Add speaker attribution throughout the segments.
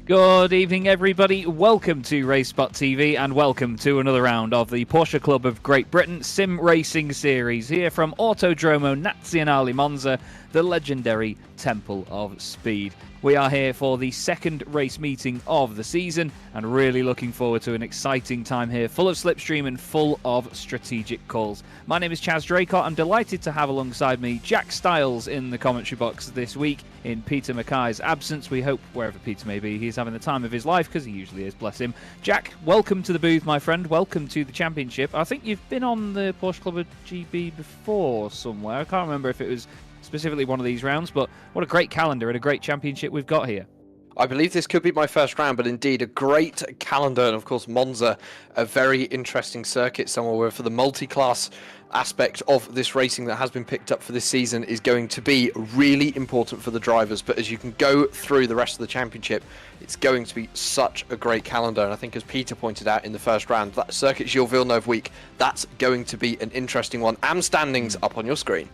Speaker 1: Good evening, everybody. Welcome to RaceSpotTV and welcome to another round of the Porsche Club of Great Britain Sim Racing Series here from Autodromo Nazionale Monza, the legendary Temple of Speed. We are here for the second race meeting of the season and really looking forward to an exciting time here, full of slipstream and full of strategic calls. My name is Chaz Draycott. I'm delighted to have alongside me Jack Stiles in the commentary box this week in Peter Mackay's absence. We hope, wherever Peter may be, he's having the time of his life, because he usually is, bless him. Jack, welcome to the booth, my friend. Welcome to the championship. I think you've been on the Porsche Club of GB before somewhere. I can't remember if it was specifically one of these rounds, but what a great calendar and a great championship we've got here.
Speaker 2: I believe this could be my first round, but indeed a great calendar, and of course Monza, a very interesting circuit somewhere where for the multi-class aspect of this racing that has been picked up for this season is going to be really important for the drivers. But as you can go through the rest of the championship, it's going to be such a great calendar, and I think as Peter pointed out in the first round, that Circuit Gilles Villeneuve week, that's going to be an interesting one. AM standings up on your screen.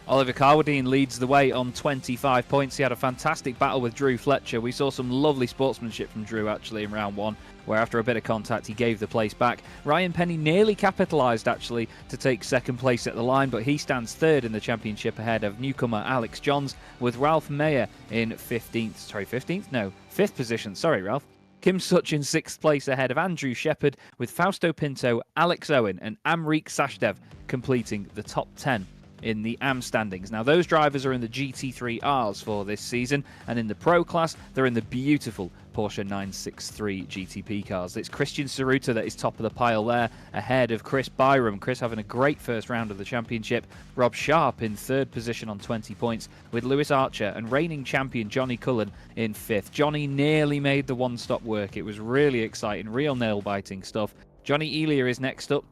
Speaker 1: Oliver Carwadine leads the way on 25 points. He had a fantastic battle with Drew Fletcher. We saw some lovely sportsmanship from Drew actually in round one, where after a bit of contact he gave the place back. Ryan Penny nearly capitalised actually to take second place at the line, but he stands third in the championship ahead of newcomer Alex Johns, with Ralph Mayer in 5th position. Sorry, Ralph. Kim Such in 6th place ahead of Andrew Shepherd, with Fausto Pinto, Alex Owen and Amrik Sashdev completing the top 10 in the AM standings. Now, those drivers are in the GT3Rs for this season, and in the Pro class, they're in the beautiful Porsche 963 GTP cars. It's Christian Saruta that is top of the pile there, ahead of Chris Byram. Chris having a great first round of the championship. Rob Sharp in 3rd position on 20 points, with Lewis Archer and reigning champion Johnny Cullen in 5th. Johnny nearly made the one-stop work. It was really exciting, real nail-biting stuff. Johnny Elia is next up,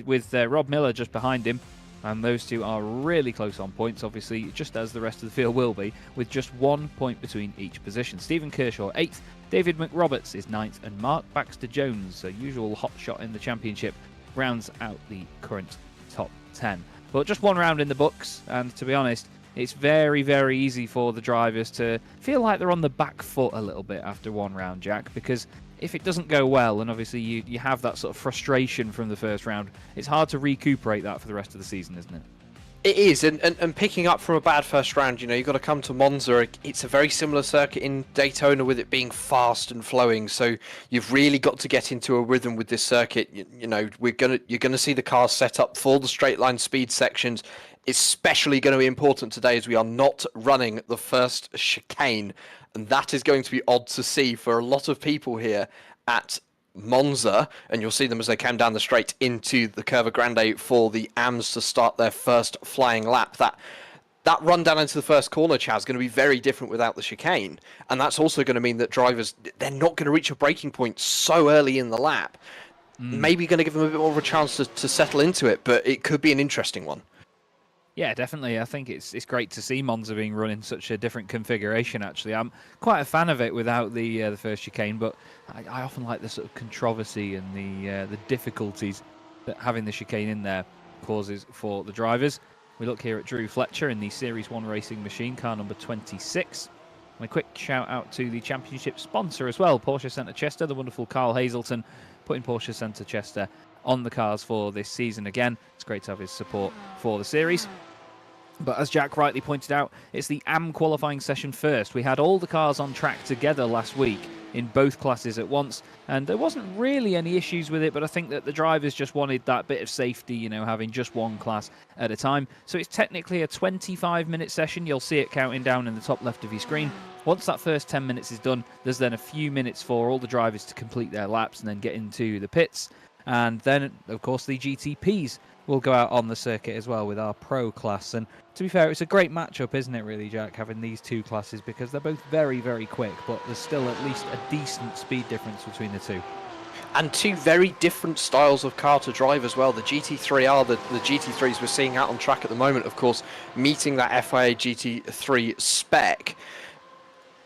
Speaker 1: with Rob Miller just behind him. And those two are really close on points, obviously, just as the rest of the field will be, with just 1 point between each position. Stephen Kershaw 8th, David McRoberts is 9th, and Mark Baxter-Jones, a usual hot shot in the championship, rounds out the current top 10. But just one round in the books, and to be honest, it's very, very easy for the drivers to feel like they're on the back foot a little bit after one round, Jack, because if it doesn't go well, and obviously you have that sort of frustration from the first round, it's hard to recuperate that for the rest of the season, isn't it?
Speaker 2: It is, and picking up from a bad first round, you've got to come to Monza. It's a very similar circuit in Daytona with it being fast and flowing, so you've really got to get into a rhythm with this circuit. You're gonna see the cars set up for the straight line speed sections. Especially going to be important today as we are not running the first chicane, and that is going to be odd to see for a lot of people here at Monza, and you'll see them as they come down the straight into the Curva Grande for the AMs to start their first flying lap. That run down into the first corner, Chaz, is going to be very different without the chicane, and that's also going to mean that drivers, they're not going to reach a braking point so early in the lap. Maybe going to give them a bit more of a chance to settle into it, but it could be an interesting one.
Speaker 1: Yeah, definitely. I think it's great to see Monza being run in such a different configuration, actually. I'm quite a fan of it without the first chicane, but I often like the sort of controversy and the difficulties that having the chicane in there causes for the drivers. We look here at Drew Fletcher in the Series 1 racing machine, car number 26. And a quick shout out to the championship sponsor as well, Porsche Centre Chester, the wonderful Carl Hazelton, putting Porsche Centre Chester on the cars for this season again. It's great to have his support for the series. But as Jack rightly pointed out, it's the AM qualifying session first. We had all the cars on track together last week in both classes at once, and there wasn't really any issues with it, but I think that the drivers just wanted that bit of safety, having just one class at a time. So it's technically a 25-minute session. You'll see it counting down in the top left of your screen. Once that first 10 minutes is done, there's then a few minutes for all the drivers to complete their laps and then get into the pits. And then, of course, the GTPs will go out on the circuit as well with our Pro class. And to be fair, it's a great matchup, isn't it, really, Jack, having these two classes, because they're both very, very quick, but there's still at least a decent speed difference between the two.
Speaker 2: And two very different styles of car to drive as well. The GT3R, the GT3s we're seeing out on track at the moment, of course, meeting that FIA GT3 spec.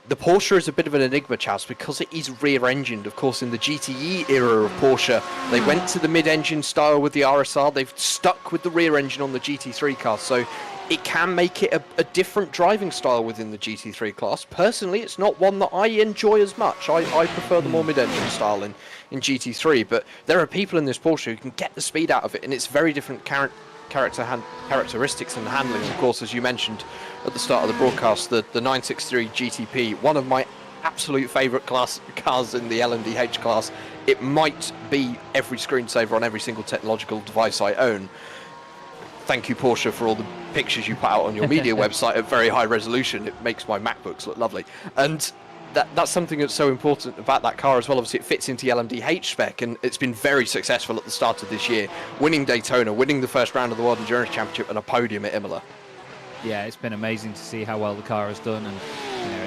Speaker 2: The Porsche is a bit of an enigma, Chaz, because it is rear-engined. Of course, in the GTE era of Porsche, they went to the mid-engine style with the RSR. They've stuck with the rear engine on the GT3 car. So it can make it a different driving style within the GT3 class. Personally, it's not one that I enjoy as much. I prefer the more mid-engine style in GT3, but there are people in this Porsche who can get the speed out of it, and it's very different characteristics and handling. Of course, as you mentioned at the start of the broadcast, the 963 GTP, one of my absolute favourite cars in the LMDH class. It might be every screensaver on every single technological device I own. Thank you, Porsche, for all the pictures you put out on your media website at very high resolution. It makes my MacBooks look lovely. And that's something that's so important about that car as well. Obviously, it fits into the LMDH spec, and it's been very successful at the start of this year, winning Daytona, winning the first round of the World Endurance Championship, and a podium at Imola.
Speaker 1: Yeah, it's been amazing to see how well the car has done, and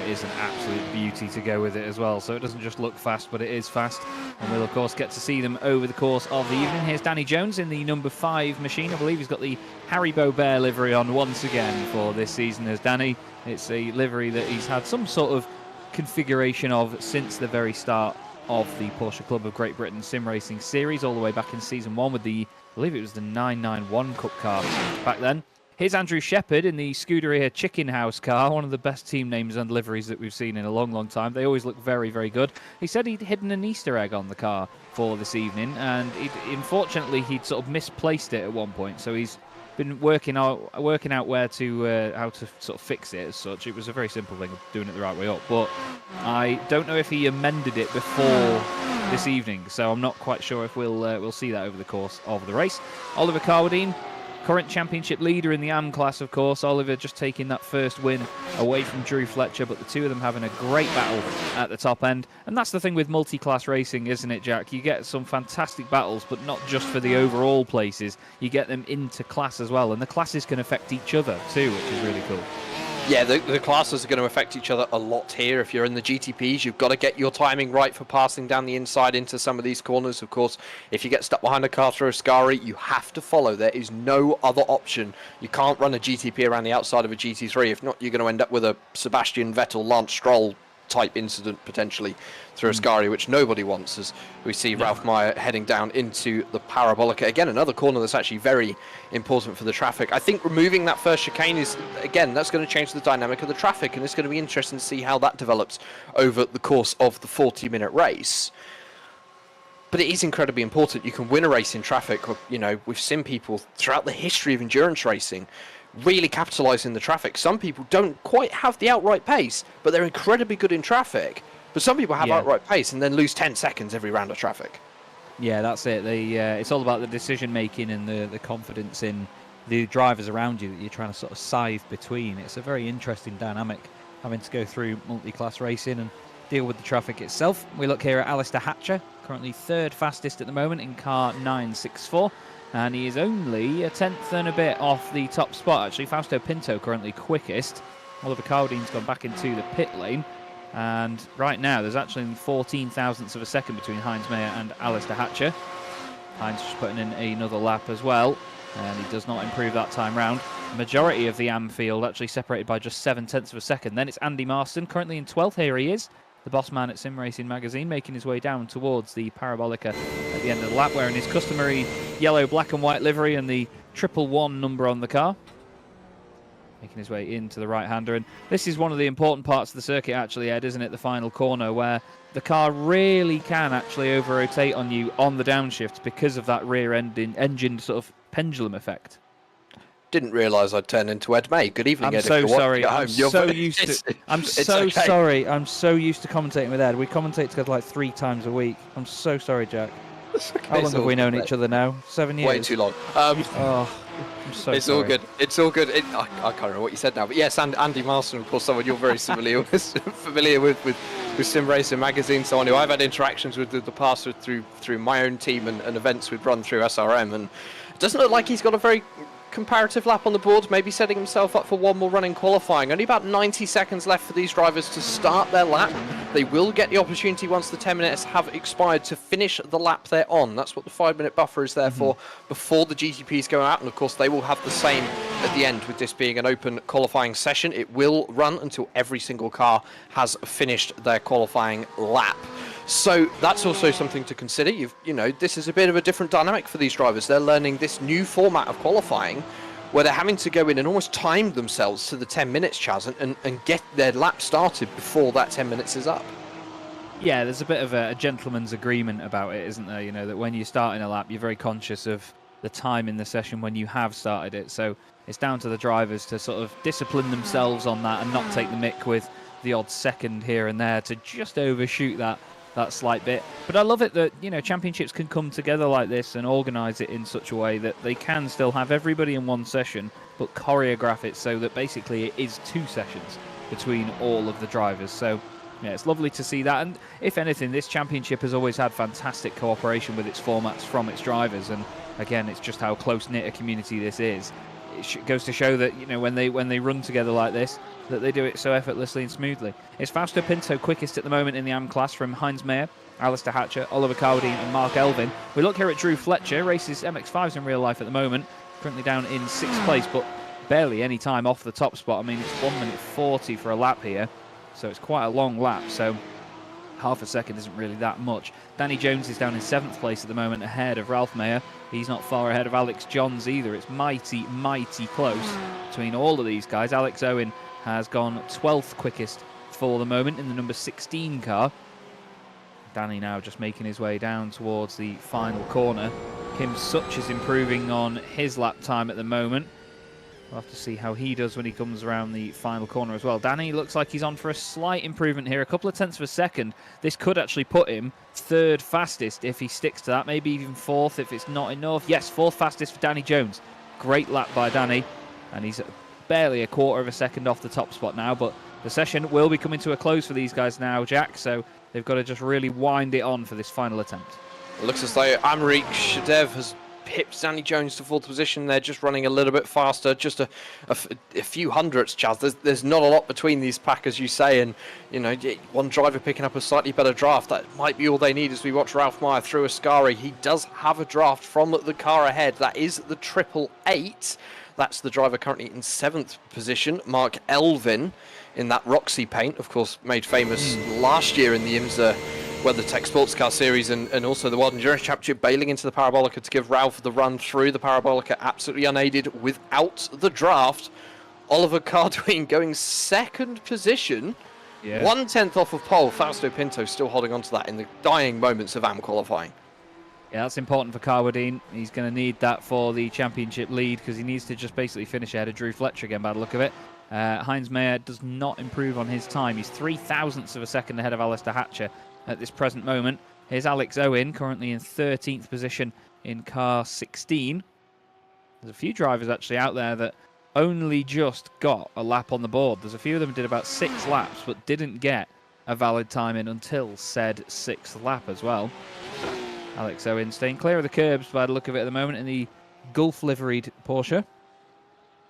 Speaker 1: it is an absolute beauty to go with it as well. So it doesn't just look fast, but it is fast, and we'll of course get to see them over the course of the evening. Here's Danny Jones in the number 5 machine. I believe he's got the Haribo Bear livery on once again for this season. As Danny, it's a livery that he's had some sort of configuration of since the very start of the Porsche Club of Great Britain Sim Racing Series, all the way back in season 1 with the, I believe it was the 991 Cup car back then. Here's Andrew Shepherd in the Scuderia Chicken House car, one of the best team names and liveries that we've seen in a long, long time. They always look very, very good. He said he'd hidden an Easter egg on the car for this evening, and unfortunately he'd sort of misplaced it at one point, so he's been working out where to how to sort of fix it as such. It was a very simple thing of doing it the right way up, but I don't know if he amended it before this evening, so I'm not quite sure if we'll see that over the course of the race. Oliver Carwadine, current championship leader in the AM class, of course. Oliver just taking that first win away from Drew Fletcher, but the two of them having a great battle at the top end. And that's the thing with multi-class racing, isn't it, Jack? You get some fantastic battles, but not just for the overall places. You get them into class as well, and the classes can affect each other too, which is really cool.
Speaker 2: Yeah, the classes are going to affect each other a lot here. If you're in the GTPs, you've got to get your timing right for passing down the inside into some of these corners. Of course, if you get stuck behind a car through a Ascari, you have to follow. There is no other option. You can't run a GTP around the outside of a GT3. If not, you're going to end up with a Sebastian Vettel, Lance Stroll type incident potentially through Ascari, which nobody wants, as we see Ralph Meyer heading down into the Parabolica. Again, another corner that's actually very important for the traffic. I think removing that first chicane is, again, that's going to change the dynamic of the traffic, and it's going to be interesting to see how that develops over the course of the 40-minute race. But it is incredibly important. You can win a race in traffic. We've seen people throughout the history of endurance racing really capitalising the traffic. Some people don't quite have the outright pace, but they're incredibly good in traffic. But some people have outright pace and then lose 10 seconds every round of traffic.
Speaker 1: Yeah, that's it. It's all about the decision making and the confidence in the drivers around you that you're trying to sort of scythe between. It's a very interesting dynamic, having to go through multi-class racing and deal with the traffic itself. We look here at Alistair Hatcher, currently 3rd fastest at the moment in car 964. And he is only a 10th and a bit off the top spot, actually. Fausto Pinto currently quickest. Oliver Carwadine's gone back into the pit lane. And right now, there's actually 14 thousandths of a second between Heinz Mayer and Alistair Hatcher. Heinz just putting in another lap as well. And he does not improve that time round. The majority of the AM field actually separated by just 7/10 of a second. Then it's Andy Marston, currently in 12th. Here he is, the boss man at Sim Racing Magazine, making his way down towards the Parabolica at the end of the lap, wearing his customary yellow, black and white livery and the 111 number on the car. Making his way into the right-hander. And this is one of the important parts of the circuit, actually, Ed, isn't it? The final corner, where the car really can actually over-rotate on you on the downshift because of that rear engine sort of pendulum effect.
Speaker 2: Didn't realise I'd turn into Ed May. Good evening, Ed.
Speaker 1: I'm so sorry. I'm so used to. Sorry. I'm so used to commentating with Ed. We commentate together like 3 times a week. I'm so sorry, Jack.
Speaker 2: Okay,
Speaker 1: how long have we known each other now? 7 years.
Speaker 2: Way too long.
Speaker 1: I'm so
Speaker 2: it's
Speaker 1: sorry.
Speaker 2: all good. It's all good. I can't remember what you said now, but yes, Andy Marston, of course, someone you're very familiar with Sim Racing Magazine, someone who I've had interactions with in the past through my own team and events we've run through SRM, and it doesn't look like he's got a very comparative lap on the board, maybe setting himself up for one more run in qualifying. Only about 90 seconds left for these drivers to start their lap. They will get the opportunity once the 10 minutes have expired to finish the lap they're on. That's what the 5-minute buffer is there for before the GTPs go out, and of course they will have the same at the end. With this being an open qualifying session, it will run until every single car has finished their qualifying lap. So that's also something to consider. This is a bit of a different dynamic for these drivers. They're learning this new format of qualifying where they're having to go in and almost time themselves to the 10 minutes, Chaz, and get their lap started before that 10 minutes is up.
Speaker 1: Yeah, there's a bit of a gentleman's agreement about it, isn't there? You know, that when you're starting a lap, you're very conscious of the time in the session when you have started it. So it's down to the drivers to sort of discipline themselves on that and not take the mick with the odd second here and there to just overshoot that slight bit. But I love it that, you know, championships can come together like this and organise it in such a way that they can still have everybody in one session, but choreograph it so that basically it is 2 sessions between all of the drivers. So yeah, it's lovely to see that. And if anything, this championship has always had fantastic cooperation with its formats from its drivers. And again, it's just how close-knit a community this is. It goes to show that, you know, when they run together like this, that they do it so effortlessly and smoothly. It's Fausto Pinto quickest at the moment in the AM class from Heinz Meyer, Alistair Hatcher, Oliver Cowdean and Mark Elvin. We look here at Drew Fletcher, races MX-5s in real life at the moment, currently down in 6th place, but barely any time off the top spot. I mean, it's 1 minute 40 for a lap here, so it's quite a long lap, so half a second isn't really that much. Danny Jones is down in 7th place at the moment, ahead of Ralph Mayer. He's not far ahead of Alex Johns either. It's mighty, mighty close between all of these guys. Alex Owen has gone 12th quickest for the moment in the number 16 car. Danny now just making his way down towards the final corner. Kim Such is improving on his lap time at the moment. We'll have to see how he does when he comes around the final corner as well. Danny looks like he's on for a slight improvement here, a couple of tenths of a second. This could actually put him 3rd fastest if he sticks to that, maybe even 4th if it's not enough. Yes, 4th fastest for Danny Jones. Great lap by Danny, and he's barely a quarter of a second off the top spot now, but the session will be coming to a close for these guys now, Jack, so they've got to just really wind it on for this final attempt.
Speaker 2: It looks as though Amrik Shadev has pipped Danny Jones to 4th position. They're just running a little bit faster, just a few hundredths, Chaz. There's not a lot between these pack, as you say, and you know, one driver picking up a slightly better draft, that might be all they need as we watch Ralph Meyer through Ascari. He does have a draft from the car ahead. That is the 888. That's the driver currently in 7th position, Mark Elvin, in that Roxy paint, of course made famous last year in the IMSA WeatherTech Sports Car Series and also the World Endurance Championship, bailing into the Parabolica to give Ralph the run through the Parabolica, absolutely unaided without the draft. Oliver Cardween going 2nd position, 1/10 off of pole. Fausto Pinto still holding on to that in the dying moments of AM qualifying.
Speaker 1: Yeah, that's important for Carwadine. He's going to need that for the championship lead because he needs to just basically finish ahead of Drew Fletcher again by the look of it. Heinz Meyer does not improve on his time. He's 0.003 of a second ahead of Alistair Hatcher at this present moment. Here's Alex Owen, currently in 13th position in car 16. There's a few drivers actually out there that only just got a lap on the board. There's a few of them did about 6 laps but didn't get a valid time in until said 6th lap as well. Alex Owen staying clear of the curbs by the look of it at the moment in the Gulf liveried Porsche.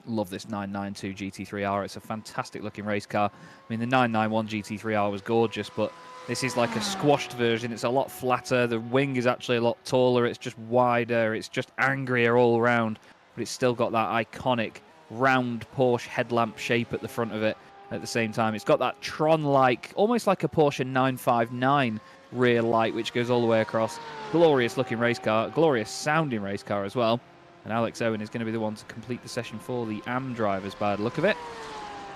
Speaker 1: Love this 992 GT3R. It's a fantastic looking race car. I mean, the 991 GT3R was gorgeous, but this is like a squashed version. It's a lot flatter. The wing is actually a lot taller. It's just wider. It's just angrier all around, but it's still got that iconic round Porsche headlamp shape at the front of it at the same time. It's got that Tron-like, almost like a Porsche 959 rear light, which goes all the way across. Glorious looking race car, glorious sounding race car as well. And Alex Owen is going to be the one to complete the session for the AM drivers by the look of it.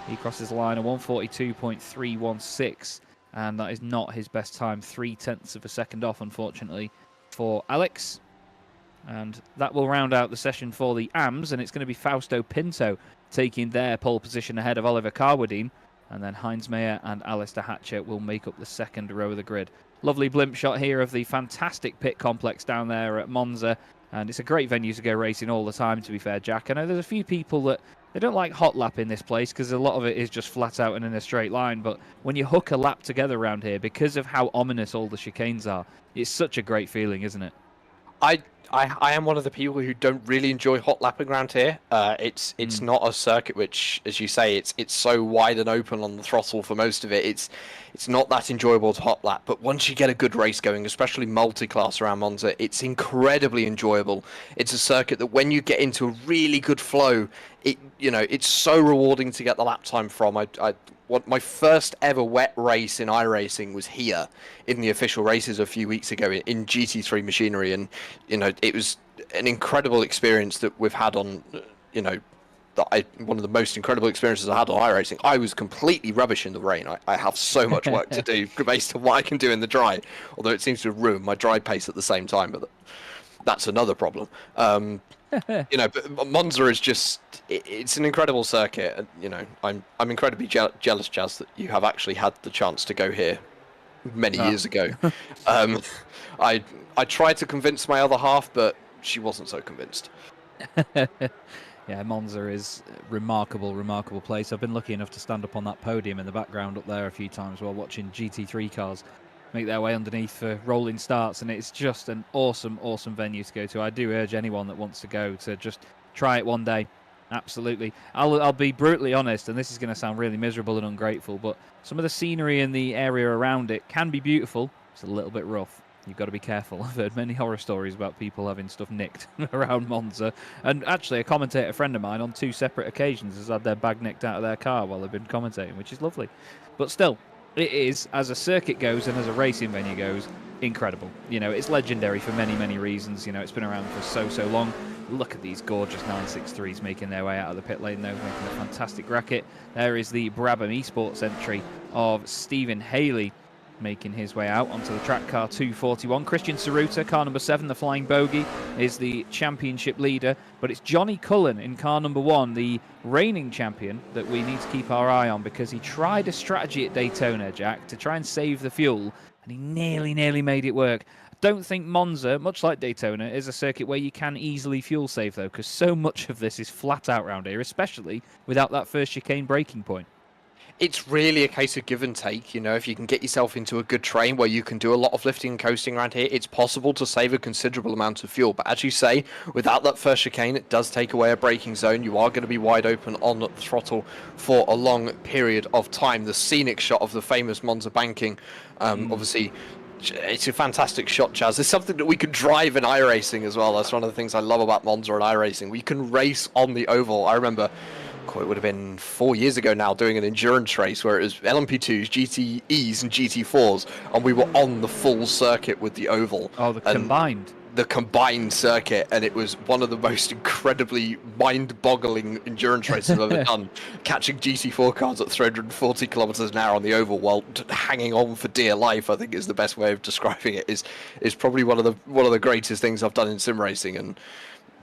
Speaker 1: He crosses the line at 142.316, and that is not his best time, 0.3 of a second off, unfortunately, for Alex. And that will round out the session for the AMs, and it's going to be Fausto Pinto taking their pole position ahead of Oliver Carwadine, and then Heinz Meyer and Alistair Hatcher will make up the second row of the grid. Lovely blimp shot here of the fantastic pit complex down there at Monza, and it's a great venue to go racing all the time, to be fair, Jack. I know there's a few people that they don't like hot lap in this place because a lot of it is just flat out and in a straight line, but when you hook a lap together around here, because of how ominous all the chicanes are, it's such a great feeling, isn't it?
Speaker 2: I am one of the people who don't really enjoy hot lapping around here. It's not a circuit which, as you say, it's so wide and open on the throttle for most of it. It's not that enjoyable to hot lap. But once you get a good race going, especially multi-class around Monza, it's incredibly enjoyable. It's a circuit that when you get into a really good flow, it's so rewarding to get the lap time from. My first ever wet race in iRacing was here in the official races a few weeks ago in GT3 machinery, and it was an incredible experience that we've had on you know, one of the most incredible experiences I had on iRacing. I was completely rubbish in the rain. I have so much work to do based on what I can do in the dry, although it seems to have ruined my dry pace at the same time, but that's another problem. You know, but Monza is just, it's an incredible circuit, and, you know, I'm incredibly jealous, Jazz, that you have actually had the chance to go here many years ago. Um, I I tried to convince my other half, but she wasn't so convinced.
Speaker 1: Yeah, Monza is a remarkable place. I've been lucky enough to stand up on that podium in the background up there a few times while watching GT3 cars make their way underneath for rolling starts, and it's just an awesome venue to go to. I do urge anyone that wants to go to just try it one day. Absolutely. I'll be brutally honest, and this is going to sound really miserable and ungrateful, but some of the scenery in the area around it can be beautiful. It's a little bit rough. You've got to be careful. I've heard many horror stories about people having stuff nicked around Monza. And actually, a commentator friend of mine on 2 separate occasions has had their bag nicked out of their car while they've been commentating, which is lovely. But still, it is, as a circuit goes and as a racing venue goes, incredible. You know, it's legendary for many reasons. You know, it's been around for so long. Look at these gorgeous 963s making their way out of the pit lane, though, making a fantastic racket. There is the Brabham Esports entry of Stephen Haley, making his way out onto the track car 241. Christian Saruta, car number 7, the Flying Bogey, is the championship leader. But it's Johnny Cullen in car number 1, the reigning champion, that we need to keep our eye on, because he tried a strategy at Daytona, Jack, to try and save the fuel, and he nearly made it work. I don't think Monza, much like Daytona, is a circuit where you can easily fuel save, though, because so much of this is flat out around here, especially without that first chicane braking point.
Speaker 2: It's really a case of give and take. You know, if you can get yourself into a good train where you can do a lot of lifting and coasting around here, it's possible to save a considerable amount of fuel. But as you say, without that first chicane, it does take away a braking zone. You are going to be wide open on the throttle for a long period of time. The scenic shot of the famous Monza banking, obviously, it's a fantastic shot, Chaz. It's something that we could drive in iRacing as well. That's one of the things I love about Monza and iRacing. We can race on the oval. I remember, it would have been 4 years ago now, doing an endurance race where it was LMP2s, GTEs, and GT4s, and we were on the full circuit with the oval.
Speaker 1: Oh, the
Speaker 2: combined circuit, and it was one of the most incredibly mind-boggling endurance races I've ever done. Catching GT4 cars at 340 kilometers an hour on the oval while hanging on for dear life, I think is the best way of describing it. Is probably one of the greatest things I've done in sim racing, and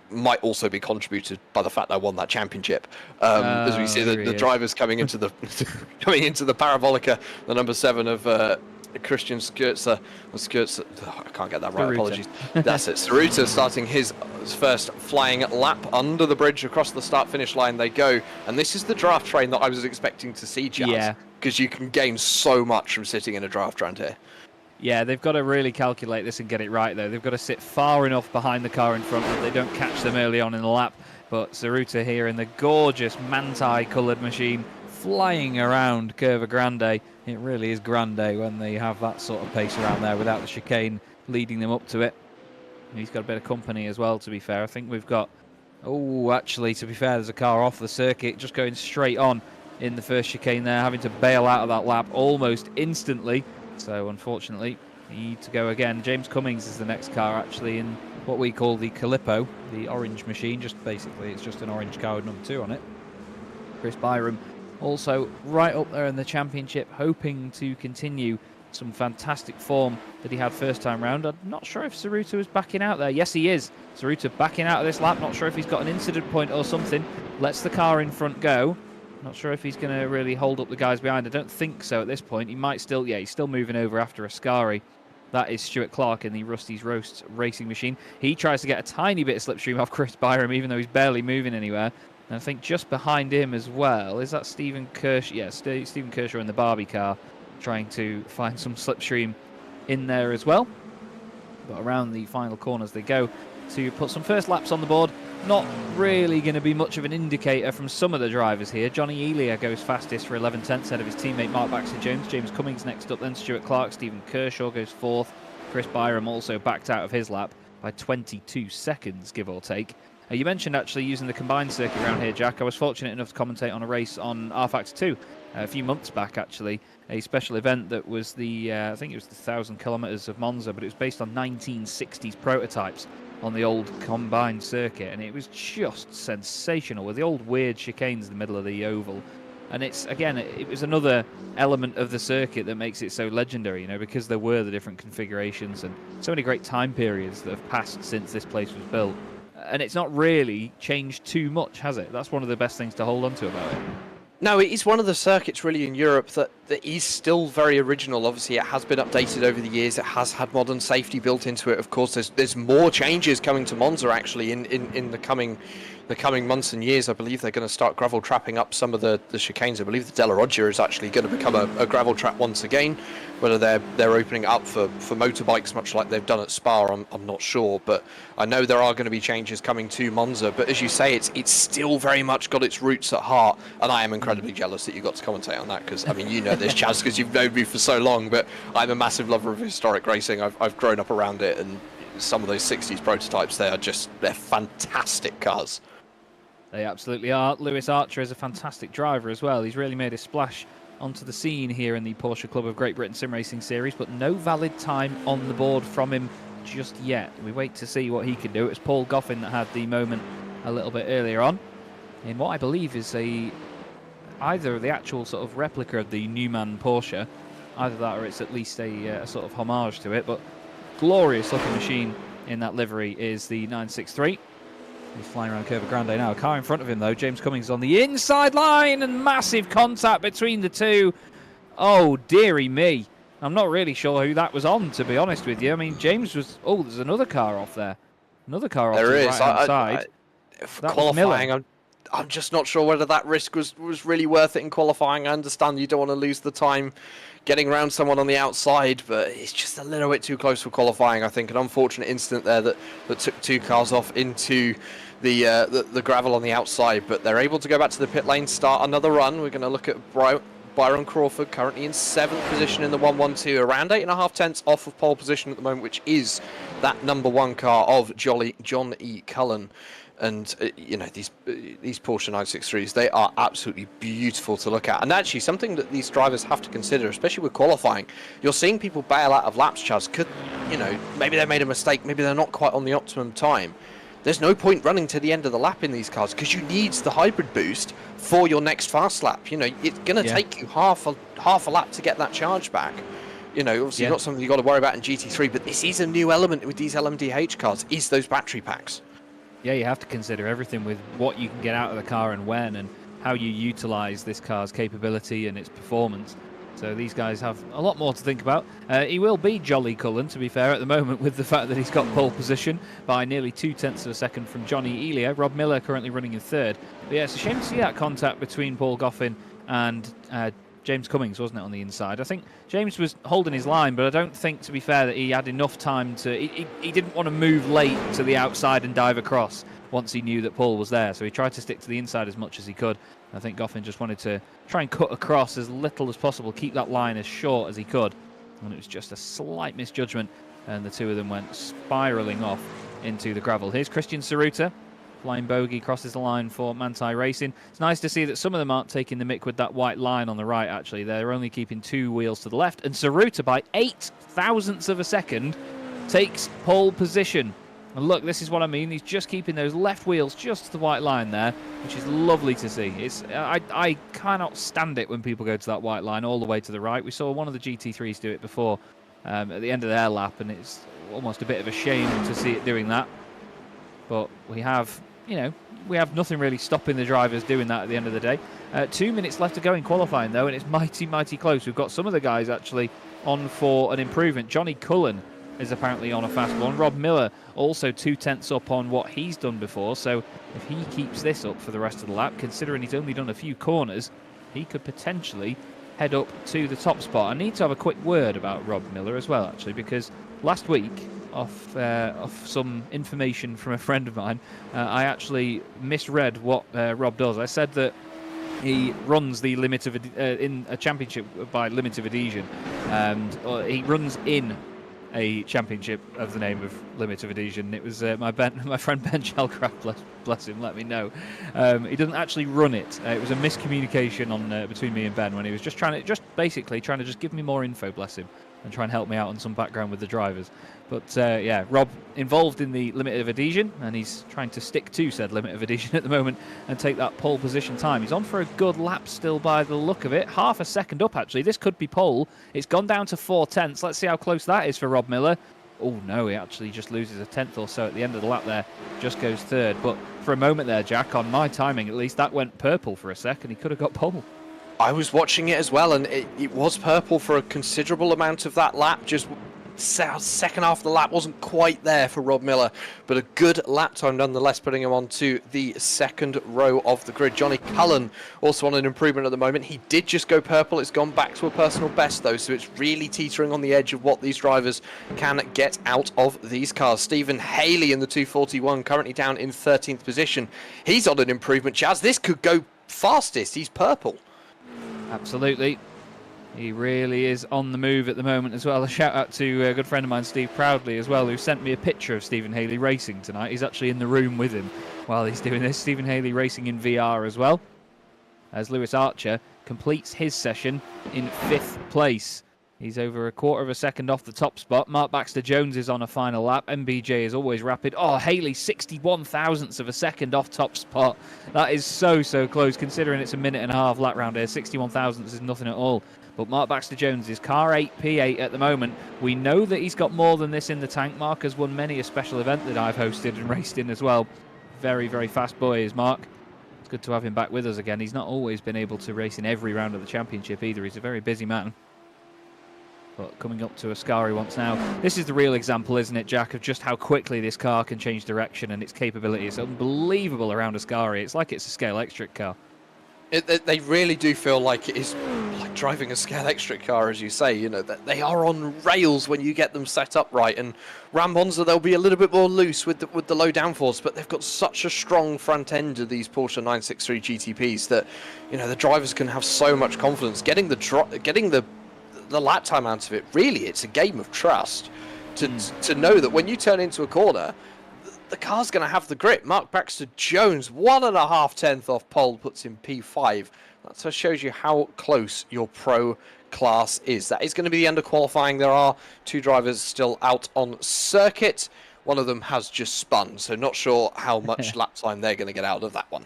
Speaker 2: might also be contributed by the fact that I won that championship. As we see the drivers coming into the Parabolica, the number 7 of Christian Skurza. I can't get that right.
Speaker 1: Saruta.
Speaker 2: Apologies. That's it. Saruta starting his first flying lap under the bridge. Across the start-finish line they go, and this is the draft train that I was expecting to see, Jazz, because you can gain so much from sitting in a draft train here.
Speaker 1: Yeah, they've got to really calculate this and get it right, though. They've got to sit far enough behind the car in front that they don't catch them early on in the lap. But Saruta here in the gorgeous manti-coloured machine flying around Curva Grande. It really is grande when they have that sort of pace around there without the chicane leading them up to it. And he's got a bit of company as well, to be fair. I think we've got... Oh, actually, to be fair, there's a car off the circuit just going straight on in the first chicane there, having to bail out of that lap almost instantly. So, unfortunately, we need to go again. James Cummings is the next car, actually, in what we call the Calippo, the orange machine. Just basically, it's just an orange car with number 2 on it. Chris Byram also right up there in the championship, hoping to continue some fantastic form that he had first time round. I'm not sure if Saruta was backing out there. Yes, he is. Saruta backing out of this lap. Not sure if he's got an incident point or something. Lets the car in front go. Not sure if he's going to really hold up the guys behind. I don't think so at this point. He might still, he's still moving over after Ascari. That is Stuart Clark in the Rusty's Roasts racing machine. He tries to get a tiny bit of slipstream off Chris Byram, even though he's barely moving anywhere. And I think just behind him as well, is that Stephen Kershaw? Yeah, Stephen Kershaw in the Barbie car, trying to find some slipstream in there as well. But around the final corners they go to put some first laps on the board. Not really going to be much of an indicator from some of the drivers here. Johnny Elia goes fastest for 11/10 ahead of his teammate Mark Baxter-Jones. James Cummings next up, then Stuart Clark. Stephen Kershaw goes 4th. Chris Byram also backed out of his lap by 22 seconds, give or take. You mentioned actually using the combined circuit around here, Jack. I was fortunate enough to commentate on a race on R-Factor 2 a few months back, actually. A special event that was the, I think it was the 1,000 kilometres of Monza, but it was based on 1960s prototypes. on the old combined circuit, and it was just sensational with the old weird chicanes in the middle of the oval. And it's, again, it was another element of the circuit that makes it so legendary, you know, because there were the different configurations and so many great time periods that have passed since this place was built. And it's not really changed too much, has it? That's one of the best things to hold on to about it.
Speaker 2: No, it is one of the circuits really in Europe that is still very original. Obviously, it has been updated over the years. It has had modern safety built into it. Of course, there's more changes coming to Monza actually in the coming months and years. I believe they're going to start gravel trapping up some of the chicanes. I believe the Della Roggia is actually going to become a gravel trap once again. Whether they're opening it up for motorbikes, much like they've done at Spa, I'm not sure. But I know there are going to be changes coming to Monza. But as you say, it's still very much got its roots at heart. And I am incredibly jealous that you got to commentate on that, because I mean, you know this, Chaz, because you've known me for so long. But I'm a massive lover of historic racing. I've grown up around it, and some of those 60s prototypes, they're fantastic cars.
Speaker 1: They absolutely are. Lewis Archer is a fantastic driver as well. He's really made a splash onto the scene here in the Porsche Club of Great Britain Sim Racing Series, but no valid time on the board from him just yet. We wait to see what he can do. It was Paul Goffin that had the moment a little bit earlier on in what I believe is either the actual sort of replica of the Newman Porsche, either that or it's at least a sort of homage to it. But glorious looking machine in that livery is the 963. He's flying around Curva Grande now. A car in front of him, though. James Cummings on the inside line, and massive contact between the two. Oh, dearie me. I'm not really sure who that was on, to be honest with you. I mean, James was... Oh, there's another car off there. Another car off to the right-hand side.
Speaker 2: For qualifying, I'm just not sure whether that risk was really worth it in qualifying. I understand you don't want to lose the time getting around someone on the outside, but it's just a little bit too close for qualifying, I think. An unfortunate incident there that took two cars off into the gravel on the outside, but they're able to go back to the pit lane, start another run. We're going to look at Byron Crawford, currently in 7th position in the 112, around 8.5 tenths off of pole position at the moment, which is that #1 car of John E. Cullen. And you know, these Porsche 963s, they are absolutely beautiful to look at. And actually, something that these drivers have to consider, especially with qualifying, you're seeing people bail out of laps, Chaz. You know, maybe they made a mistake, maybe they're not quite on the optimum time. There's no point running to the end of the lap in these cars, because you need the hybrid boost for your next fast lap. You know, it's going to take you half a lap to get that charge back. You know, obviously not something you've got to worry about in GT3, but this is a new element with these LMDH cars, is those battery packs.
Speaker 1: Yeah, you have to consider everything with what you can get out of the car and when, and how you utilise this car's capability and its performance. So these guys have a lot more to think about. He will be Jolly Cullen, to be fair, at the moment, with the fact that he's got pole position by nearly 0.2 of a second from Johnny Elia. Rob Miller currently running in 3rd. But yeah, it's a shame to see that contact between Paul Goffin and James Cummings, wasn't it, on the inside? I think James was holding his line, but I don't think, to be fair, that he had enough time to... He didn't want to move late to the outside and dive across once he knew that Paul was there, so he tried to stick to the inside as much as he could. I think Goffin just wanted to try and cut across as little as possible, keep that line as short as he could, and it was just a slight misjudgment, and the two of them went spiralling off into the gravel. Here's Christian Saruta. Flying bogey crosses the line for Manthey Racing. It's nice to see that some of them aren't taking the mick with that white line on the right, actually. They're only keeping 2 wheels to the left. And Saruta, by 0.008 of a second, takes pole position. And look, this is what I mean. He's just keeping those left wheels just to the white line there, which is lovely to see. I cannot stand it when people go to that white line all the way to the right. We saw one of the GT3s do it before at the end of their lap, and it's almost a bit of a shame to see it doing that. But we have... You know, we have nothing really stopping the drivers doing that at the end of the day. 2 minutes left to go in qualifying, though, and it's mighty, mighty close. We've got some of the guys actually on for an improvement. Johnny Cullen is apparently on a fast one. Rob Miller also 0.2 up on what he's done before. So if he keeps this up for the rest of the lap, considering he's only done a few corners, he could potentially head up to the top spot. I need to have a quick word about Rob Miller as well, actually, because last week, off some information from a friend of mine, I actually misread what Rob does. I said that he runs the limit of in a championship by limit of adhesion, and he runs in a championship of the name of limit of adhesion. It was my friend Ben Shellcraft, bless him, let me know. He doesn't actually run it. It was a miscommunication on between me and Ben when he was just basically trying to give me more info, bless him. and try and help me out on some background with the drivers. But yeah, Rob involved in the limit of adhesion, and he's trying to stick to said limit of adhesion at the moment and take that pole position time. He's on for a good lap still by the look of it. Half a second up, actually. This could be pole. It's gone down to 4/10. Let's see how close that is for Rob Miller. Oh, no, he actually just loses a tenth or so at the end of the lap there. Just goes third. But for a moment there, Jack, on my timing at least, that went purple for a second. He could have got pole.
Speaker 2: I was watching it as well, and it was purple for a considerable amount of that lap. Just second half of the lap wasn't quite there for Rob Miller, but a good lap time nonetheless, putting him on to the second row of the grid. Johnny Cullen also on an improvement at the moment. He did just go purple. It's gone back to a personal best, though, so it's really teetering on the edge of what these drivers can get out of these cars. Stephen Haley in the 241, currently down in 13th position. He's on an improvement, Chaz. This could go fastest. He's purple.
Speaker 1: Absolutely. He really is on the move at the moment as well. A shout out to a good friend of mine, Steve Proudley, as well, who sent me a picture of Stephen Haley racing tonight. He's actually in the room with him while he's doing this. Stephen Haley racing in VR as well, as Lewis Archer completes his session in 5th place. He's over a quarter of a second off the top spot. Mark Baxter-Jones is on a final lap. MBJ is always rapid. Oh, Haley, 61 thousandths of a second off top spot. That is so close, considering it's a minute and a half lap round here. 61 thousandths is nothing at all. But Mark Baxter-Jones is car 8, P8 at the moment. We know that he's got more than this in the tank. Mark has won many a special event that I've hosted and raced in as well. Very fast boy is Mark. It's good to have him back with us again. He's not always been able to race in every round of the championship either. He's a very busy man. But coming up to Ascari once now. This is the real example, isn't it, Jack, of just how quickly this car can change direction and its capability. It's unbelievable around Ascari. It's like it's a scale electric car.
Speaker 2: They really do feel like it is like driving a scale electric car, as you say. You know, that they are on rails when you get them set up right. And around Monza, they'll be a little bit more loose with the low downforce, but they've got such a strong front end of these Porsche 963 GTPs that, you know, the drivers can have so much confidence getting the lap time out of it. Really, it's a game of trust to know that when you turn into a corner, the car's going to have the grip. Mark Baxter-Jones, 1.5 tenths off pole, puts him P5. That just shows you how close your pro class is. That is going to be the end of qualifying. There are 2 drivers still out on circuit. One of them has just spun, so not sure how much lap time they're going to get out of that one.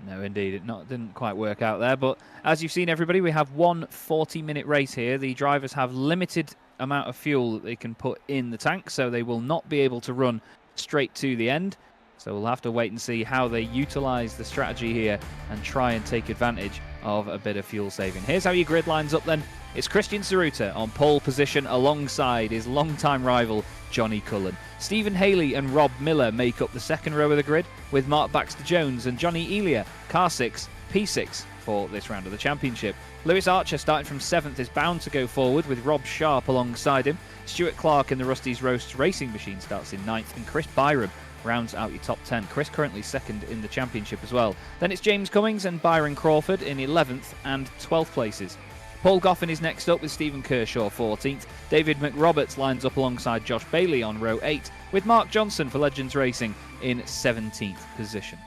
Speaker 1: No, indeed, it didn't quite work out there. But as you've seen, everybody, we have one 40-minute race here. The drivers have limited amount of fuel that they can put in the tank, so they will not be able to run straight to the end. So we'll have to wait and see how they utilize the strategy here and try and take advantage of a bit of fuel saving. Here's how your grid lines up then. It's Christian Saruta on pole position alongside his longtime rival Johnny Cullen. Stephen Haley and Rob Miller make up the second row of the grid, with Mark Baxter-Jones and Johnny Elia, car 6, P6 for this round of the championship. Lewis Archer, starting from 7th, is bound to go forward with Rob Sharp alongside him. Stuart Clark in the Rusty's Roasts Racing Machine starts in 9th, and Chris Byram rounds out your top 10. Chris currently 2nd in the championship as well. Then it's James Cummings and Byron Crawford in 11th and 12th places. Paul Goffin is next up with Stephen Kershaw 14th. David McRoberts lines up alongside Josh Bailey on row 8, with Mark Johnson for Legends Racing in 17th position.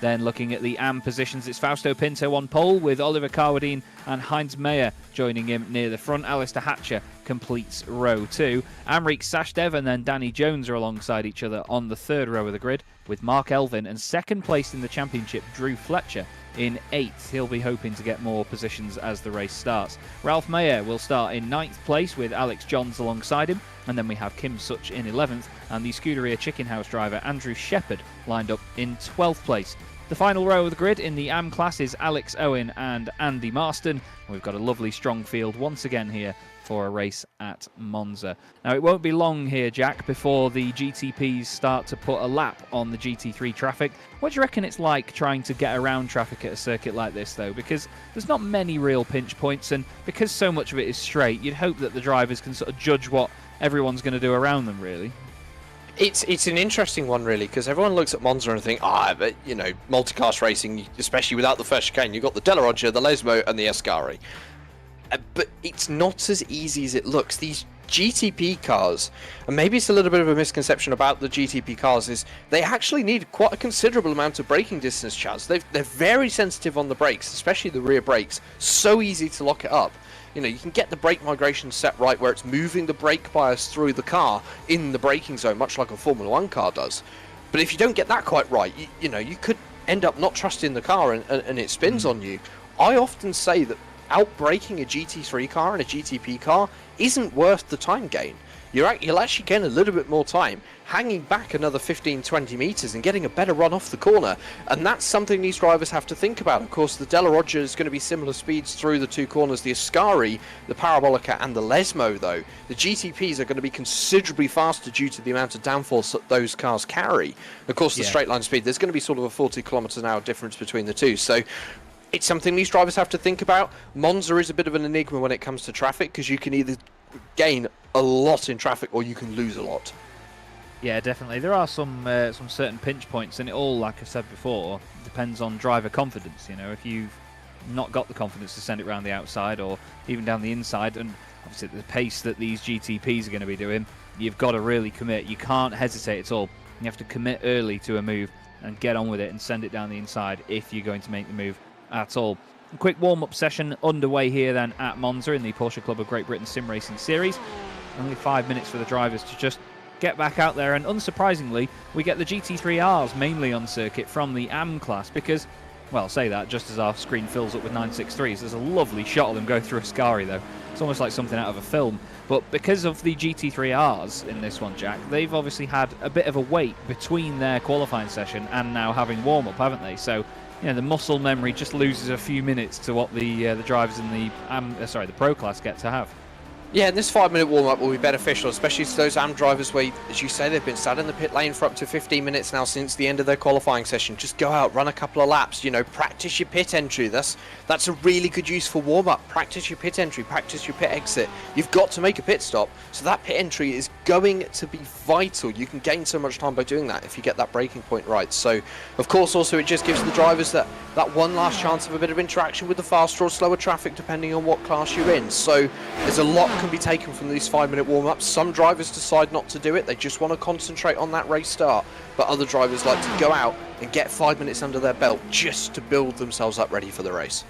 Speaker 1: Then looking at the AM positions, it's Fausto Pinto on pole with Oliver Carwadine and Heinz Meyer joining him near the front. Alistair Hatcher completes row 2. Amrik Sashdev and then Danny Jones are alongside each other on the 3rd row of the grid, with Mark Elvin and 2nd place in the championship Drew Fletcher in 8th. He'll be hoping to get more positions as the race starts. Ralph Mayer will start in 9th place with Alex Johns alongside him, and then we have Kim Such in 11th, and the Scuderia Chicken House driver Andrew Shepherd lined up in 12th place. The final row of the grid in the AM class is Alex Owen and Andy Marston. We've got a lovely strong field once again here for a race at Monza. Now, it won't be long here, Jack, before the GTPs start to put a lap on the GT3 traffic. What do you reckon it's like trying to get around traffic at a circuit like this, though? Because there's not many real pinch points, and because so much of it is straight, you'd hope that the drivers can sort of judge what everyone's going to do around them, really.
Speaker 2: It's an interesting one, really, because everyone looks at Monza and think, but, you know, multicast racing, especially without the first chicane, you've got the Della Roggia, the Lesmo, and the Ascari. But it's not as easy as it looks. These GTP cars, and maybe it's a little bit of a misconception about the GTP cars, is they actually need quite a considerable amount of braking distance, Chaz. They're very sensitive on the brakes, especially the rear brakes. So easy to lock it up. You know, you can get the brake migration set right where it's moving the brake bias through the car in the braking zone, much like a Formula 1 car does. But if you don't get that quite right, you know, you could end up not trusting the car and it spins on you. I often say that outbraking a GT3 car and a GTP car isn't worth the time gain. You'll actually gain a little bit more time hanging back another 15-20 meters and getting a better run off the corner, and that's something these drivers have to think about. Of course, the Della Roger is going to be similar speeds through the two corners, the Ascari, the Parabolica and the Lesmo though. The GTPs are going to be considerably faster due to the amount of downforce that those cars carry. Of course, the straight line speed, there's going to be sort of a 40 kilometers an hour difference between the two, so it's something these drivers have to think about. Monza is a bit of an enigma when it comes to traffic, because you can either gain a lot in traffic or you can lose a lot.
Speaker 1: Yeah, definitely. There are some certain pinch points, and it all, like I said before, depends on driver confidence. You know, if you've not got the confidence to send it around the outside or even down the inside, and obviously at the pace that these GTPs are going to be doing, you've got to really commit. You can't hesitate at all. You have to commit early to a move and get on with it and send it down the inside if you're going to make the move at all. A quick warm-up session underway here then at Monza in the Porsche Club of Great Britain Sim Racing Series. Only 5 minutes for the drivers to just get back out there, and unsurprisingly we get the GT3Rs mainly on circuit from the AM class because, well, say that just as our screen fills up with 963s. There's a lovely shot of them go through Ascari though. It's almost like something out of a film. But because of the GT3Rs in this one, Jack, they've obviously had a bit of a wait between their qualifying session and now having warm-up, haven't they? So, you know, the muscle memory just loses a few minutes to what the drivers in the Pro class get to have.
Speaker 2: Yeah, and this 5-minute warm-up will be beneficial, especially to those AM drivers where, as you say, they've been sat in the pit lane for up to 15 minutes now since the end of their qualifying session. Just go out, run a couple of laps, you know, practice your pit entry. That's a really good use for warm-up. Practice your pit entry, practice your pit exit. You've got to make a pit stop, so that pit entry is going to be vital. You can gain so much time by doing that if you get that braking point right. So, of course, also it just gives the drivers that one last chance of a bit of interaction with the faster or slower traffic, depending on what class you're in. So there's a lot can be taken from these 5-minute warm-ups. Some drivers decide not to do it. They just want to concentrate on that race start. But other drivers like to go out and get 5 minutes under their belt just to build themselves up ready for the race.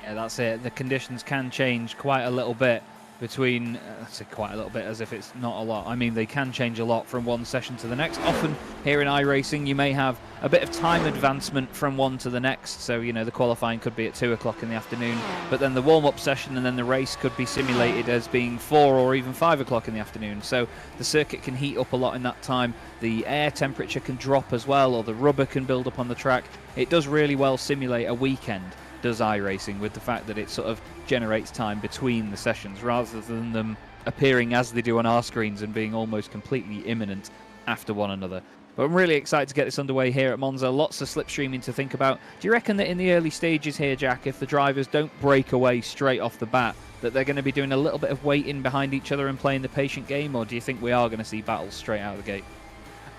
Speaker 1: Yeah, that's it. The conditions can change quite a little bit between, I say quite a little bit as if it's not a lot. I mean, they can change a lot from one session to the next. Often here in iRacing, you may have a bit of time advancement from one to the next. So, you know, the qualifying could be at 2 o'clock in the afternoon, but then the warm-up session and then the race could be simulated as being 4 or even 5 o'clock in the afternoon. So the circuit can heat up a lot in that time. The air temperature can drop as well, or the rubber can build up on the track. It does really well simulate a weekend, does iRacing, with the fact that it sort of generates time between the sessions rather than them appearing as they do on our screens and being almost completely imminent after one another. But I'm really excited to get this underway here at Monza. Lots of slipstreaming to think about. Do you reckon that in the early stages here, Jack, if the drivers don't break away straight off the bat, that they're going to be doing a little bit of waiting behind each other and playing the patient game, or do you think we are going to see battles straight out of the gate?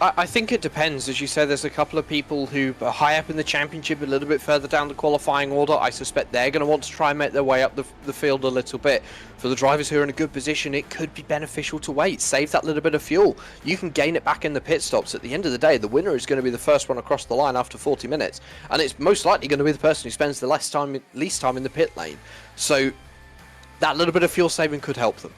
Speaker 2: I think it depends. As you said, there's a couple of people who are high up in the championship, a little bit further down the qualifying order. I suspect they're going to want to try and make their way up the field a little bit. For the drivers who are in a good position, it could be beneficial to wait. Save that little bit of fuel. You can gain it back in the pit stops. At the end of the day, the winner is going to be the first one across the line after 40 minutes. And it's most likely going to be the person who spends the least time in the pit lane. So that little bit of fuel saving could help them.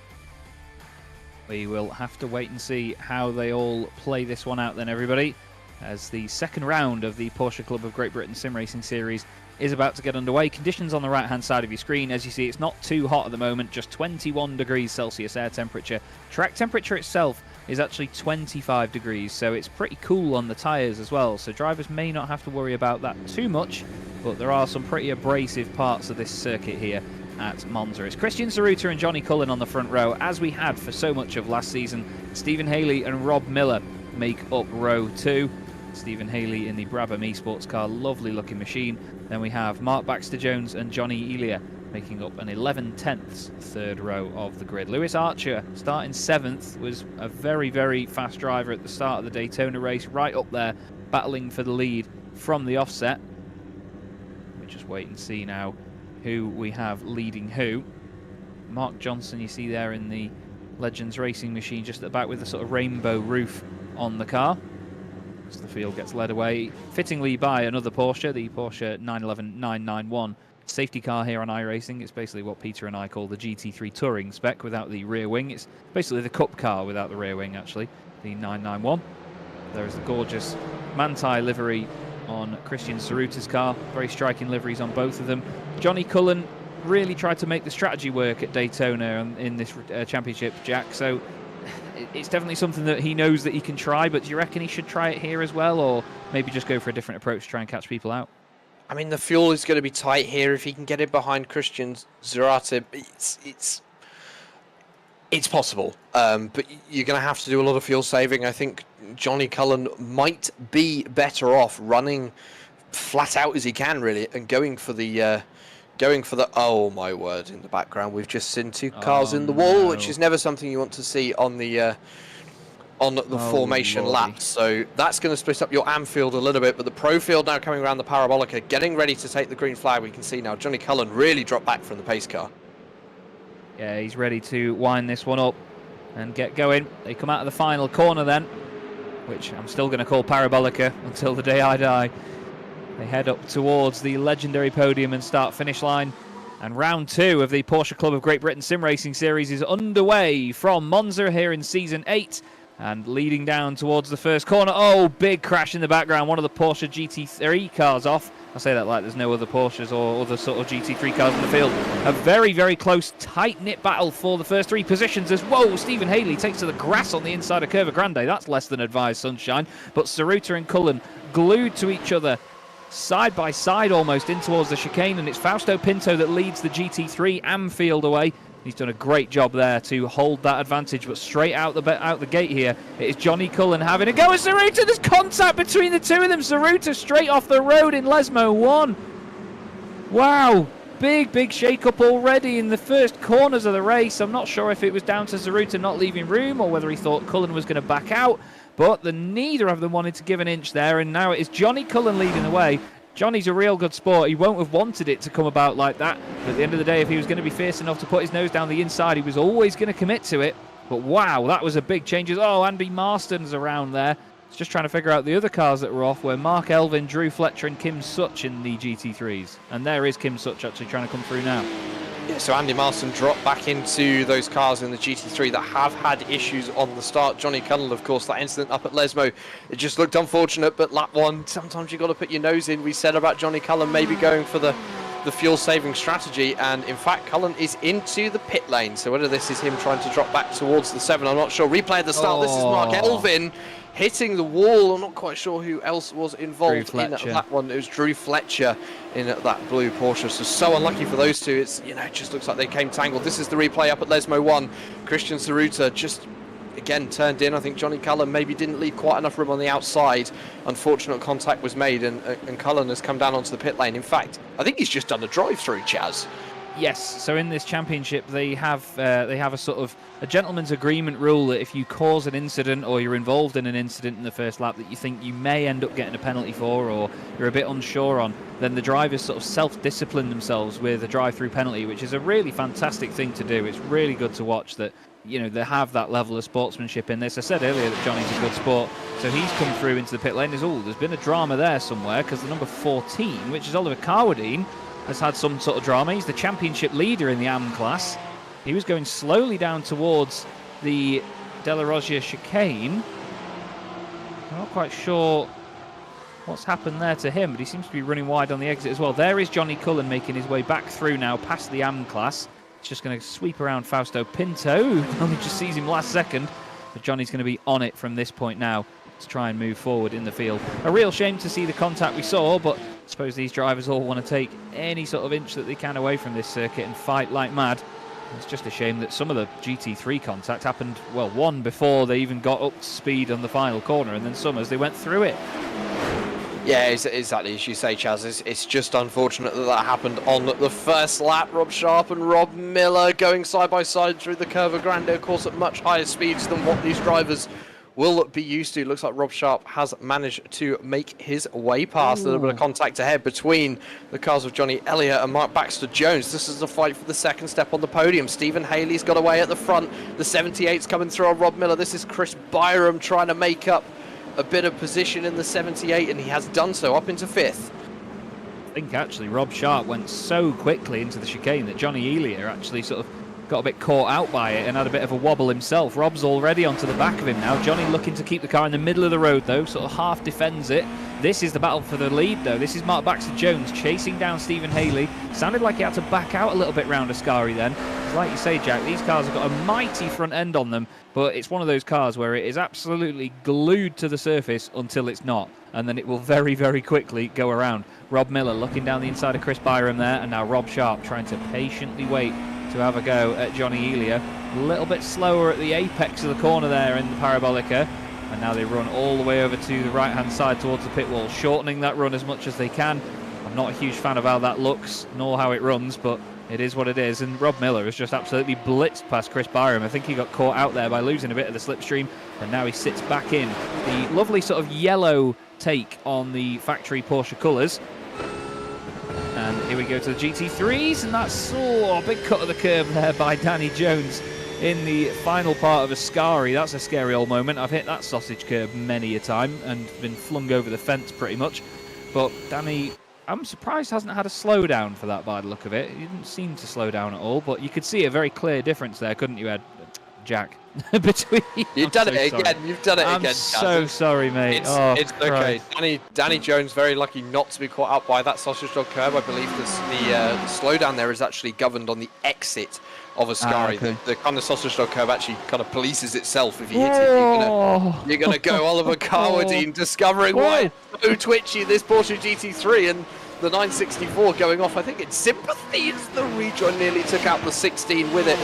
Speaker 1: We will have to wait and see how they all play this one out then, everybody, as the second round of the Porsche Club of Great Britain Sim Racing Series is about to get underway. Conditions on the right-hand side of your screen. As you see, it's not too hot at the moment, just 21 degrees Celsius air temperature. Track temperature itself is actually 25 degrees, so it's pretty cool on the tyres as well, so drivers may not have to worry about that too much, but there are some pretty abrasive parts of this circuit here at Monza. It's Christian Zaruta and Johnny Cullen on the front row, as we had for so much of last season. Stephen Haley and Rob Miller make up row 2. Stephen Haley in the Brabham eSports car, lovely looking machine. Then we have Mark Baxter-Jones and Johnny Elia making up an 11/10 third row of the grid. Lewis Archer, starting 7th, was a very, very fast driver at the start of the Daytona race, right up there, battling for the lead from the offset. We just wait and see now who we have leading who. Mark Johnson, you see there in the Legends Racing machine just at the back with the sort of rainbow roof on the car. As the field gets led away, fittingly by another Porsche, the Porsche 911 991 safety car here on iRacing. It's basically what Peter and I call the GT3 Touring spec without the rear wing. It's basically the Cup car without the rear wing, actually, the 991. There is the gorgeous Manti livery on Christian Ceruta's car. Very striking liveries on both of them. Johnny Cullen really tried to make the strategy work at Daytona in this championship, Jack. So it's definitely something that he knows that he can try, but do you reckon he should try it here as well, or maybe just go for a different approach to try and catch people out?
Speaker 2: I mean, the fuel is going to be tight here. If he can get it behind Christian Cerota, it's possible. But you're going to have to do a lot of fuel saving. I think Johnny Cullen might be better off running flat out as he can, really, and going for the oh my word, in the background we've just seen two cars in the wall, which is never something you want to see on the formation laps. So that's going to split up your AM field a little bit, but the pro field now coming around the Parabolica, getting ready to take the green flag. We can see now Johnny Cullen really dropped back from the pace car.
Speaker 1: Yeah, he's ready to wind this one up and get going. They come out of the final corner then, which I'm still going to call Parabolica until the day I die. They head up towards the legendary podium and start-finish line. And round 2 of the Porsche Club of Great Britain Sim Racing Series is underway from Monza here in Season 8. And leading down towards the first corner. Oh, big crash in the background. One of the Porsche GT3 cars off. I say that like there's no other Porsches or other sort of GT3 cars in the field. A very, very close, tight-knit battle for the first 3 positions as, whoa, Stephen Haley takes to the grass on the inside of Curva Grande. That's less than advised sunshine. But Ceruta and Cullen glued to each other, side by side almost, in towards the chicane, and it's Fausto Pinto that leads the GT3 AM field away. He's done a great job there to hold that advantage, but straight out the gate here, it is Johnny Cullen having a go at Ceruta. There's contact between the two of them. Ceruta straight off the road in Lesmo 1. Wow, big shake-up already in the first corners of the race. I'm not sure if it was down to Ceruta not leaving room or whether he thought Cullen was going to back out, but neither of them wanted to give an inch there, and now it is Johnny Cullen leading the way. Johnny's a real good sport. He won't have wanted it to come about like that. But at the end of the day, if he was going to be fierce enough to put his nose down the inside, he was always going to commit to it. But wow, that was a big change. Oh, Andy Marston's around there. He's just trying to figure out the other cars that were off, where Mark Elvin, Drew Fletcher and Kim Such in the GT3s. And there is Kim Such actually trying to come through now.
Speaker 2: Yeah, so Andy Marston dropped back into those cars in the GT3 that have had issues on the start. Johnny Cullen, of course, that incident up at Lesmo, it just looked unfortunate, but lap 1, sometimes you've got to put your nose in. We said about Johnny Cullen maybe going for the fuel-saving strategy, and in fact, Cullen is into the pit lane. So whether this is him trying to drop back towards the 7, I'm not sure. Replay at the start, This is Mark Elvin hitting the wall. I'm not quite sure who else was involved in that one. It was Drew Fletcher in that blue Porsche. So unlucky for those two. It's, it just looks like they came tangled. This is the replay up at Lesmo 1. Christian Ceruta just again turned in. I think Johnny Cullen maybe didn't leave quite enough room on the outside. Unfortunate contact was made, and Cullen has come down onto the pit lane. In fact, I think he's just done a drive-through, Chaz.
Speaker 1: Yes, so in this championship they have a sort of a gentleman's agreement rule that if you cause an incident or you're involved in an incident in the first lap that you think you may end up getting a penalty for, or you're a bit unsure on, then the drivers sort of self-discipline themselves with a drive-through penalty, which is a really fantastic thing to do. It's really good to watch that, they have that level of sportsmanship in this. I said earlier that Johnny's a good sport, so he's come through into the pit lane. There's been a drama there somewhere, because the number 14, which is Oliver Carwadine, has had some sort of drama. He's the championship leader in the AM class. He was going slowly down towards the De La Roggia chicane. I'm not quite sure what's happened there to him, but he seems to be running wide on the exit as well. There is Johnny Cullen making his way back through now past the AM class. He's just going to sweep around Fausto Pinto, who only just sees him last second. But Johnny's going to be on it from this point now to try and move forward in the field. A real shame to see the contact we saw, but I suppose these drivers all want to take any sort of inch that they can away from this circuit and fight like mad. It's just a shame that some of the GT3 contact happened, well, one before they even got up to speed on the final corner, and then some as they went through it.
Speaker 2: Yeah, exactly as you say, Chaz. It's just unfortunate that happened on the first lap. Rob Sharp and Rob Miller going side by side through the Curva Grande, of course, at much higher speeds than what these drivers will be used to. Looks like Rob Sharp has managed to make his way past. A little bit of contact ahead between the cars of Johnny Elliott and Mark Baxter-Jones. This is a fight for the second step on the podium. Stephen Haley's got away at the front. The 78's coming through on Rob Miller. This is Chris Byram trying to make up a bit of position in the 78, and he has done so up into 5th.
Speaker 1: think actually Rob Sharp went so quickly into the chicane that Johnny Elia actually sort of got a bit caught out by it and had a bit of a wobble himself. Rob's already onto the back of him now. Johnny looking to keep the car in the middle of the road though, sort of half defends it. This is the battle for the lead though. This is Mark Baxter-Jones chasing down Stephen Haley. Sounded like he had to back out a little bit round Ascari then. Like you say, Jack, these cars have got a mighty front end on them, but it's one of those cars where it is absolutely glued to the surface until it's not, and then it will very, very quickly go around. Rob Miller looking down the inside of Chris Byram there, and now Rob Sharp trying to patiently wait to have a go at Johnny Elia. A little bit slower at the apex of the corner there in the Parabolica, and now they run all the way over to the right-hand side towards the pit wall, shortening that run as much as they can. I'm not a huge fan of how that looks, nor how it runs, but it is what it is, and Rob Miller has just absolutely blitzed past Chris Byram. I think he got caught out there by losing a bit of the slipstream, and now he sits back in. The lovely sort of yellow take on the factory Porsche colours. And here we go to the GT3s, and that's a big cut of the curb there by Danny Jones in the final part of Ascari. That's a scary old moment. I've hit that sausage curb many a time and been flung over the fence pretty much. But Danny, I'm surprised hasn't had a slowdown for that by the look of it. He didn't seem to slow down at all, but you could see a very clear difference there, couldn't you, Ed? Jack? Between
Speaker 2: You've done it again. You've done it again.
Speaker 1: I'm so sorry, mate.
Speaker 2: It's okay. Danny Jones very lucky not to be caught up by that sausage dog curb. I believe the slowdown there is actually governed on the exit of Ascari.
Speaker 1: Okay.
Speaker 2: The kind of sausage dog curb actually kind of polices itself. If you hit it, you're gonna go Oliver Carwadine, discovering why it's so twitchy this Porsche GT3 and the 964 going off. I think it's sympathy as the rejoin nearly took out the 16 with it.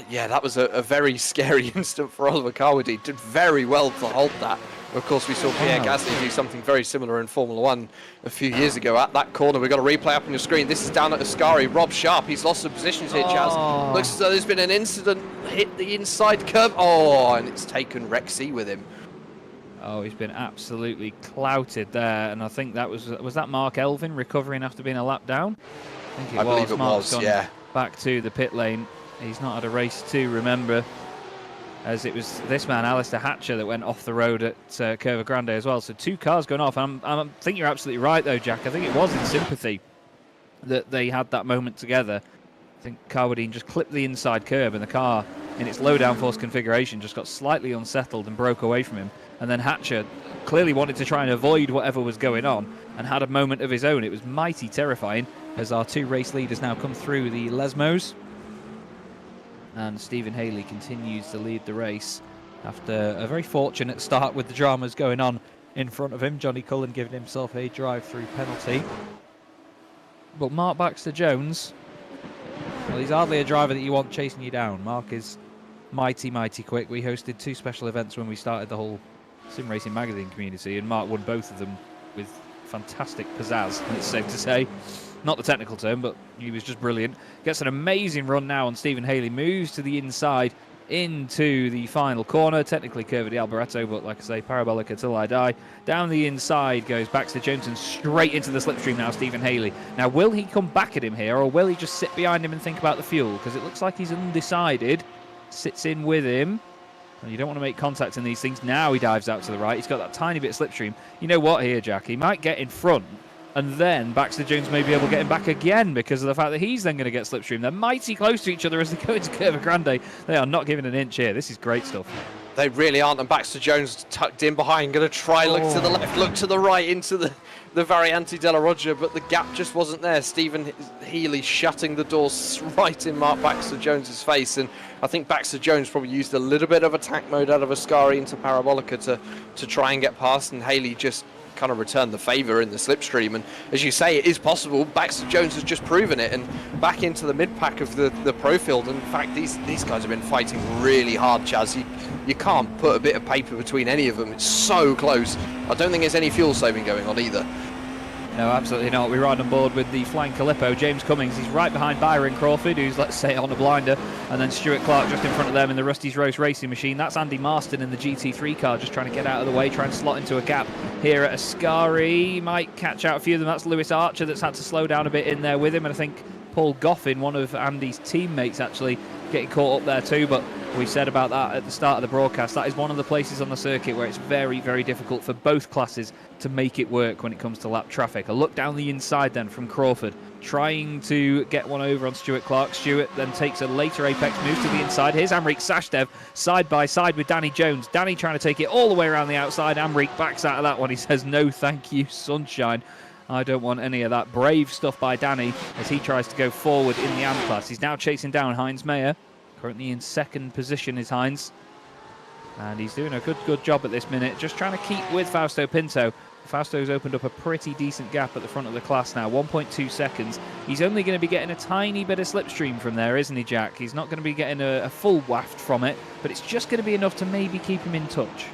Speaker 2: Yeah, that was a very scary instant for Oliver Carwadine. Did very well to hold that. Of course, we saw Pierre Gasly do something very similar in Formula 1 a few years ago at that corner. We've got a replay up on your screen. This is down at Ascari. Rob Sharp, he's lost some positions here, Chaz. Looks as though there's been an incident, hit the inside curb. And it's taken Rexy with him.
Speaker 1: Oh, he's been absolutely clouted there, and I think that was that Mark Elvin recovering after being a lap down?
Speaker 2: I believe it
Speaker 1: Mark's
Speaker 2: was,
Speaker 1: gone
Speaker 2: yeah.
Speaker 1: back to the pit lane. He's not had a race to remember, as it was this man, Alistair Hatcher, that went off the road at Curva Grande as well. So two cars going off. I think you're absolutely right, though, Jack. I think it was in sympathy that they had that moment together. I think Carwadine just clipped the inside curb, and the car, in its low downforce configuration, just got slightly unsettled and broke away from him. And then Hatcher clearly wanted to try and avoid whatever was going on and had a moment of his own. It was mighty terrifying as our two race leaders now come through the Lesmos. And Stephen Haley continues to lead the race after a very fortunate start with the dramas going on in front of him. Johnny Cullen giving himself a drive-through penalty. But Mark Baxter-Jones, well, he's hardly a driver that you want chasing you down. Mark is mighty, mighty quick. We hosted two special events when we started the whole Sim Racing Magazine community, and Mark won both of them with fantastic pizzazz, it's safe to say. Not the technical term, but he was just brilliant. Gets an amazing run now on Stephen Haley. Moves to the inside into the final corner. Technically Curva di Alboreto, but like I say, Parabolica till I die. Down the inside goes Baxter-Jones and straight into the slipstream now, Stephen Haley. Now, will he come back at him here, or will he just sit behind him and think about the fuel? Because it looks like he's undecided. Sits in with him. And you don't want to make contact in these things. Now he dives out to the right. He's got that tiny bit of slipstream. You know what here, Jack? He might get in front, and then Baxter-Jones may be able to get him back again because of the fact that he's then going to get slipstream. They're mighty close to each other as they go into Curva Grande. They are not giving an inch here. This is great stuff.
Speaker 2: They really aren't, and Baxter-Jones tucked in behind, going to try look to the left, look to the right, into the Variante della Roggia, but the gap just wasn't there. Stephen Healy shutting the doors right in Mark Baxter-Jones's face, and I think Baxter-Jones probably used a little bit of attack mode out of Ascari into Parabolica to try and get past, and Haley just kind of returned the favour in the slipstream. And as you say, it is possible. Baxter-Jones has just proven it, and back into the mid-pack of the pro field. In fact, these guys have been fighting really hard, Chaz. You can't put a bit of paper between any of them. It's so close. I don't think there's any fuel saving going on either.
Speaker 1: No, absolutely not. We ride on board with the Flying Calippo. James Cummings, he's right behind Byron Crawford, who's, let's say, on a blinder. And then Stuart Clark just in front of them in the Rusty's Roast racing machine. That's Andy Marston in the GT3 car, just trying to get out of the way, trying to slot into a gap here at Ascari. Might catch out a few of them. That's Lewis Archer that's had to slow down a bit in there with him. And I think Paul Goffin, one of Andy's teammates, actually getting caught up there too. But we said about that at the start of the broadcast. That is one of the places on the circuit where it's very, very difficult for both classes to make it work when it comes to lap traffic. A look down the inside then from Crawford, trying to get one over on Stuart Clark. Stuart then takes a later apex move to the inside. Here's Amrik Sashdev side by side with Danny Jones. Danny trying to take it all the way around the outside. Amrik backs out of that one. He says, no thank you, sunshine. I don't want any of that. Brave stuff by Danny as he tries to go forward in the AM class. He's now chasing down Heinz Mayer. Currently in second position is Heinz. And he's doing a good job at this minute. Just trying to keep with Fausto Pinto. Fausto's opened up a pretty decent gap at the front of the class now, 1.2 seconds. He's only going to be getting a tiny bit of slipstream from there, isn't he, Jack? He's not going to be getting a full waft from it, but it's just going to be enough to maybe keep him in touch.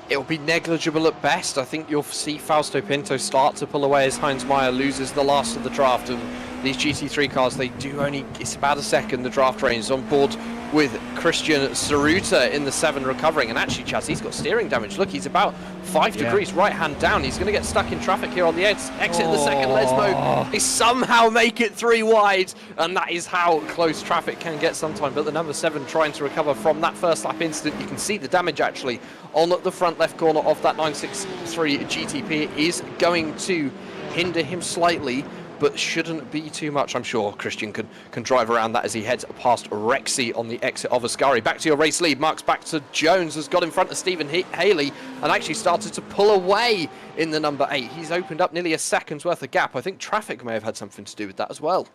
Speaker 1: It'll
Speaker 2: be negligible at best. I think you'll see Fausto Pinto start to pull away as Heinz Mayer loses the last of the draft. And these GT3 cars, they do only, it's about a second, the draft range. On board with Christian Saruta in the 7 recovering. And actually, Chaz, he's got steering damage. Look, he's about 5 degrees right hand down. He's going to get stuck in traffic here on the exit of the second Lesmo. They somehow make it 3 wide. And that is how close traffic can get sometimes. But the number 7 trying to recover from that first lap incident. You can see the damage actually on the front left corner of that 963 GTP is going to hinder him slightly, but shouldn't be too much. I'm sure Christian can drive around that as he heads past Rexy on the exit of Ascari. Back to your race lead. Marks back to Jones, has got in front of Stephen Haley and actually started to pull away in the number 8. He's opened up nearly a second's worth of gap. I think traffic may have had something to do with that as well.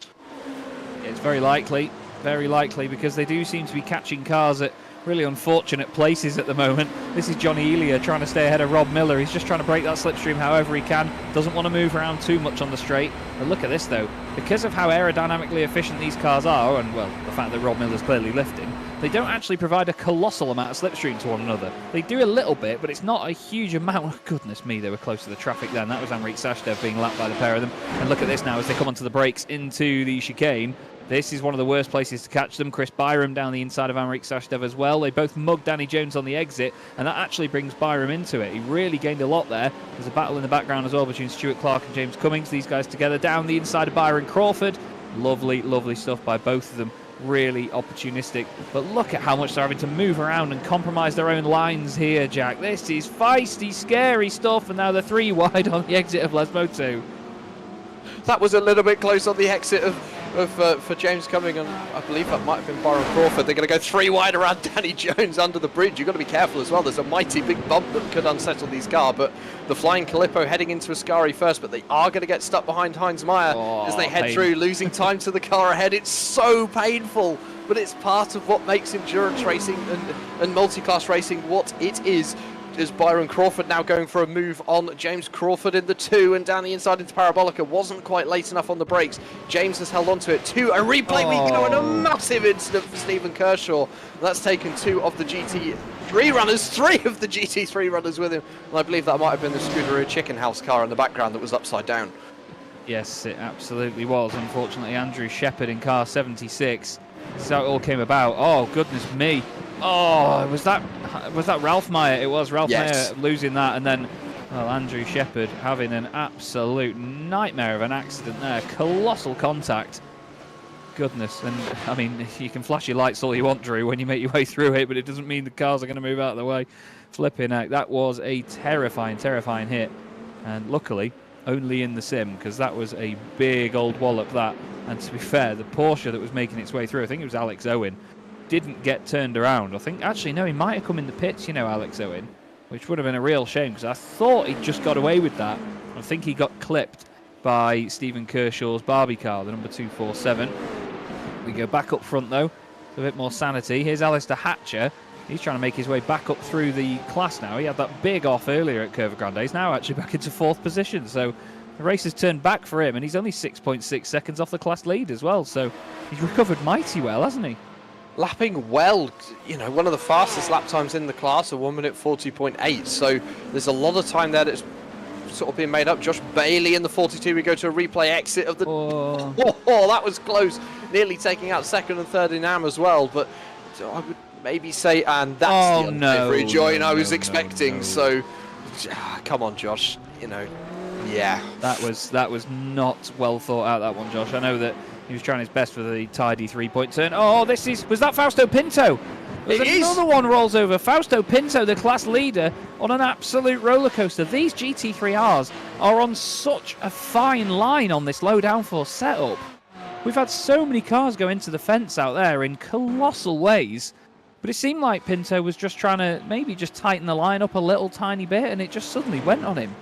Speaker 1: It's very likely, because they do seem to be catching cars at really unfortunate places at the moment. This is Johnny Elia trying to stay ahead of Rob Miller. He's just trying to break that slipstream however he can. Doesn't want to move around too much on the straight. But look at this though. Because of how aerodynamically efficient these cars are, and well, the fact that Rob Miller's clearly lifting, they don't actually provide a colossal amount of slipstream to one another. They do a little bit, but it's not a huge amount. Goodness me, they were close to the traffic then. That was Amrik Sashdev being lapped by the pair of them. And look at this now as they come onto the brakes into the chicane. This is one of the worst places to catch them. Chris Byram down the inside of Amrik Sashdev as well. They both mugged Danny Jones on the exit, and that actually brings Byram into it. He really gained a lot there. There's a battle in the background as well between Stuart Clark and James Cummings. These guys together down the inside of Byron Crawford. Lovely, lovely stuff by both of them. Really opportunistic. But look at how much they're having to move around and compromise their own lines here, Jack. This is feisty, scary stuff, and now they're 3 wide on the exit of Lesmo 2.
Speaker 2: That was a little bit close on the exit for James Cumming, and I believe that might have been Byron Crawford. They're going to go 3 wide around Danny Jones under the bridge. You've got to be careful as well. There's a mighty big bump that could unsettle these cars, but the Flying Calippo heading into Ascari first, but they are going to get stuck behind Heinz Mayer as they head through, losing time to the car ahead. It's so painful, but it's part of what makes endurance racing and multi-class racing what it is. Is Byron Crawford now going for a move on James Crawford in the 2 and down the inside into Parabolica. Wasn't quite late enough on the brakes. James has held on to it. A replay. We go in a massive incident for Stephen Kershaw. That's taken 2 of the GT3 runners, 3 of the GT3 runners with him. And I believe that might have been the Scooteroo Chicken House car in the background that was upside down.
Speaker 1: Yes, it absolutely was. Unfortunately, Andrew Shepherd in car 76. This is how it all came about. Oh, goodness me. Oh, was that Ralph Meyer? It was Ralph Meyer losing that, and then Andrew Shepherd having an absolute nightmare of an accident there. Colossal contact. Goodness, and I mean, you can flash your lights all you want, Drew, when you make your way through it, but it doesn't mean the cars are going to move out of the way. Flipping heck, that was a terrifying, terrifying hit, and luckily only in the sim, because that was a big old wallop that. And to be fair, the Porsche that was making its way through, I think it was Alex Owen, didn't get turned around. I think, actually, no, he might have come in the pits, you know, Alex Owen, which would have been a real shame, because I thought he'd just got away with that. I think he got clipped by Stephen Kershaw's Barbie car, the number 247. We go back up front, though, a bit more sanity. Here's Alistair Hatcher. He's trying to make his way back up through the class now. He had that big off earlier at Curva Grande. He's now actually back into 4th position, so the race has turned back for him, and he's only 6.6 seconds off the class lead as well, so he's recovered mighty well, hasn't he?
Speaker 2: Lapping well, you know, one of the fastest lap times in the class, a 1:40.8, so there's a lot of time there that's sort of being made up. Josh Bailey in the 42, we go to a replay exit of the... Oh, that was close, nearly taking out 2nd and 3rd in AM as well, but I would maybe say, and that's the unsavory join I was expecting, so come on, Josh, you know. Yeah,
Speaker 1: that was not well thought out, that one, Josh. I know that He was trying his best for the tidy three-point turn. Oh, was that Fausto Pinto? There's another one rolls over. Fausto Pinto, the class leader, on an absolute roller coaster. These GT3Rs are on such a fine line on this low downforce setup. We've had so many cars go into the fence out there in colossal ways, but it seemed like Pinto was just trying to maybe just tighten the line up a little tiny bit, and it just suddenly went on him.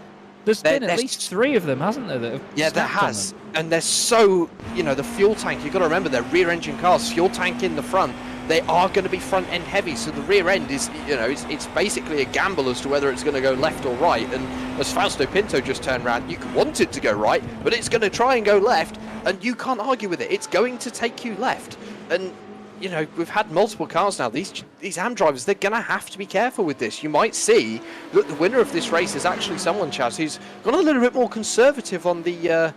Speaker 1: There's been at least 3 of them, hasn't there? That have
Speaker 2: there has. And they're so, the fuel tank, you've got to remember, they're rear engine cars, fuel tank in the front. They are going to be front end heavy, so the rear end is, it's basically a gamble as to whether it's going to go left or right. And as Fausto Pinto just turned around, you want it to go right, but it's going to try and go left, and you can't argue with it. It's going to take you left. And, we've had multiple cars now. These AM drivers, they're going to have to be careful with this. You might see that the winner of this race is actually someone, Chaz, who's gone a little bit more conservative on the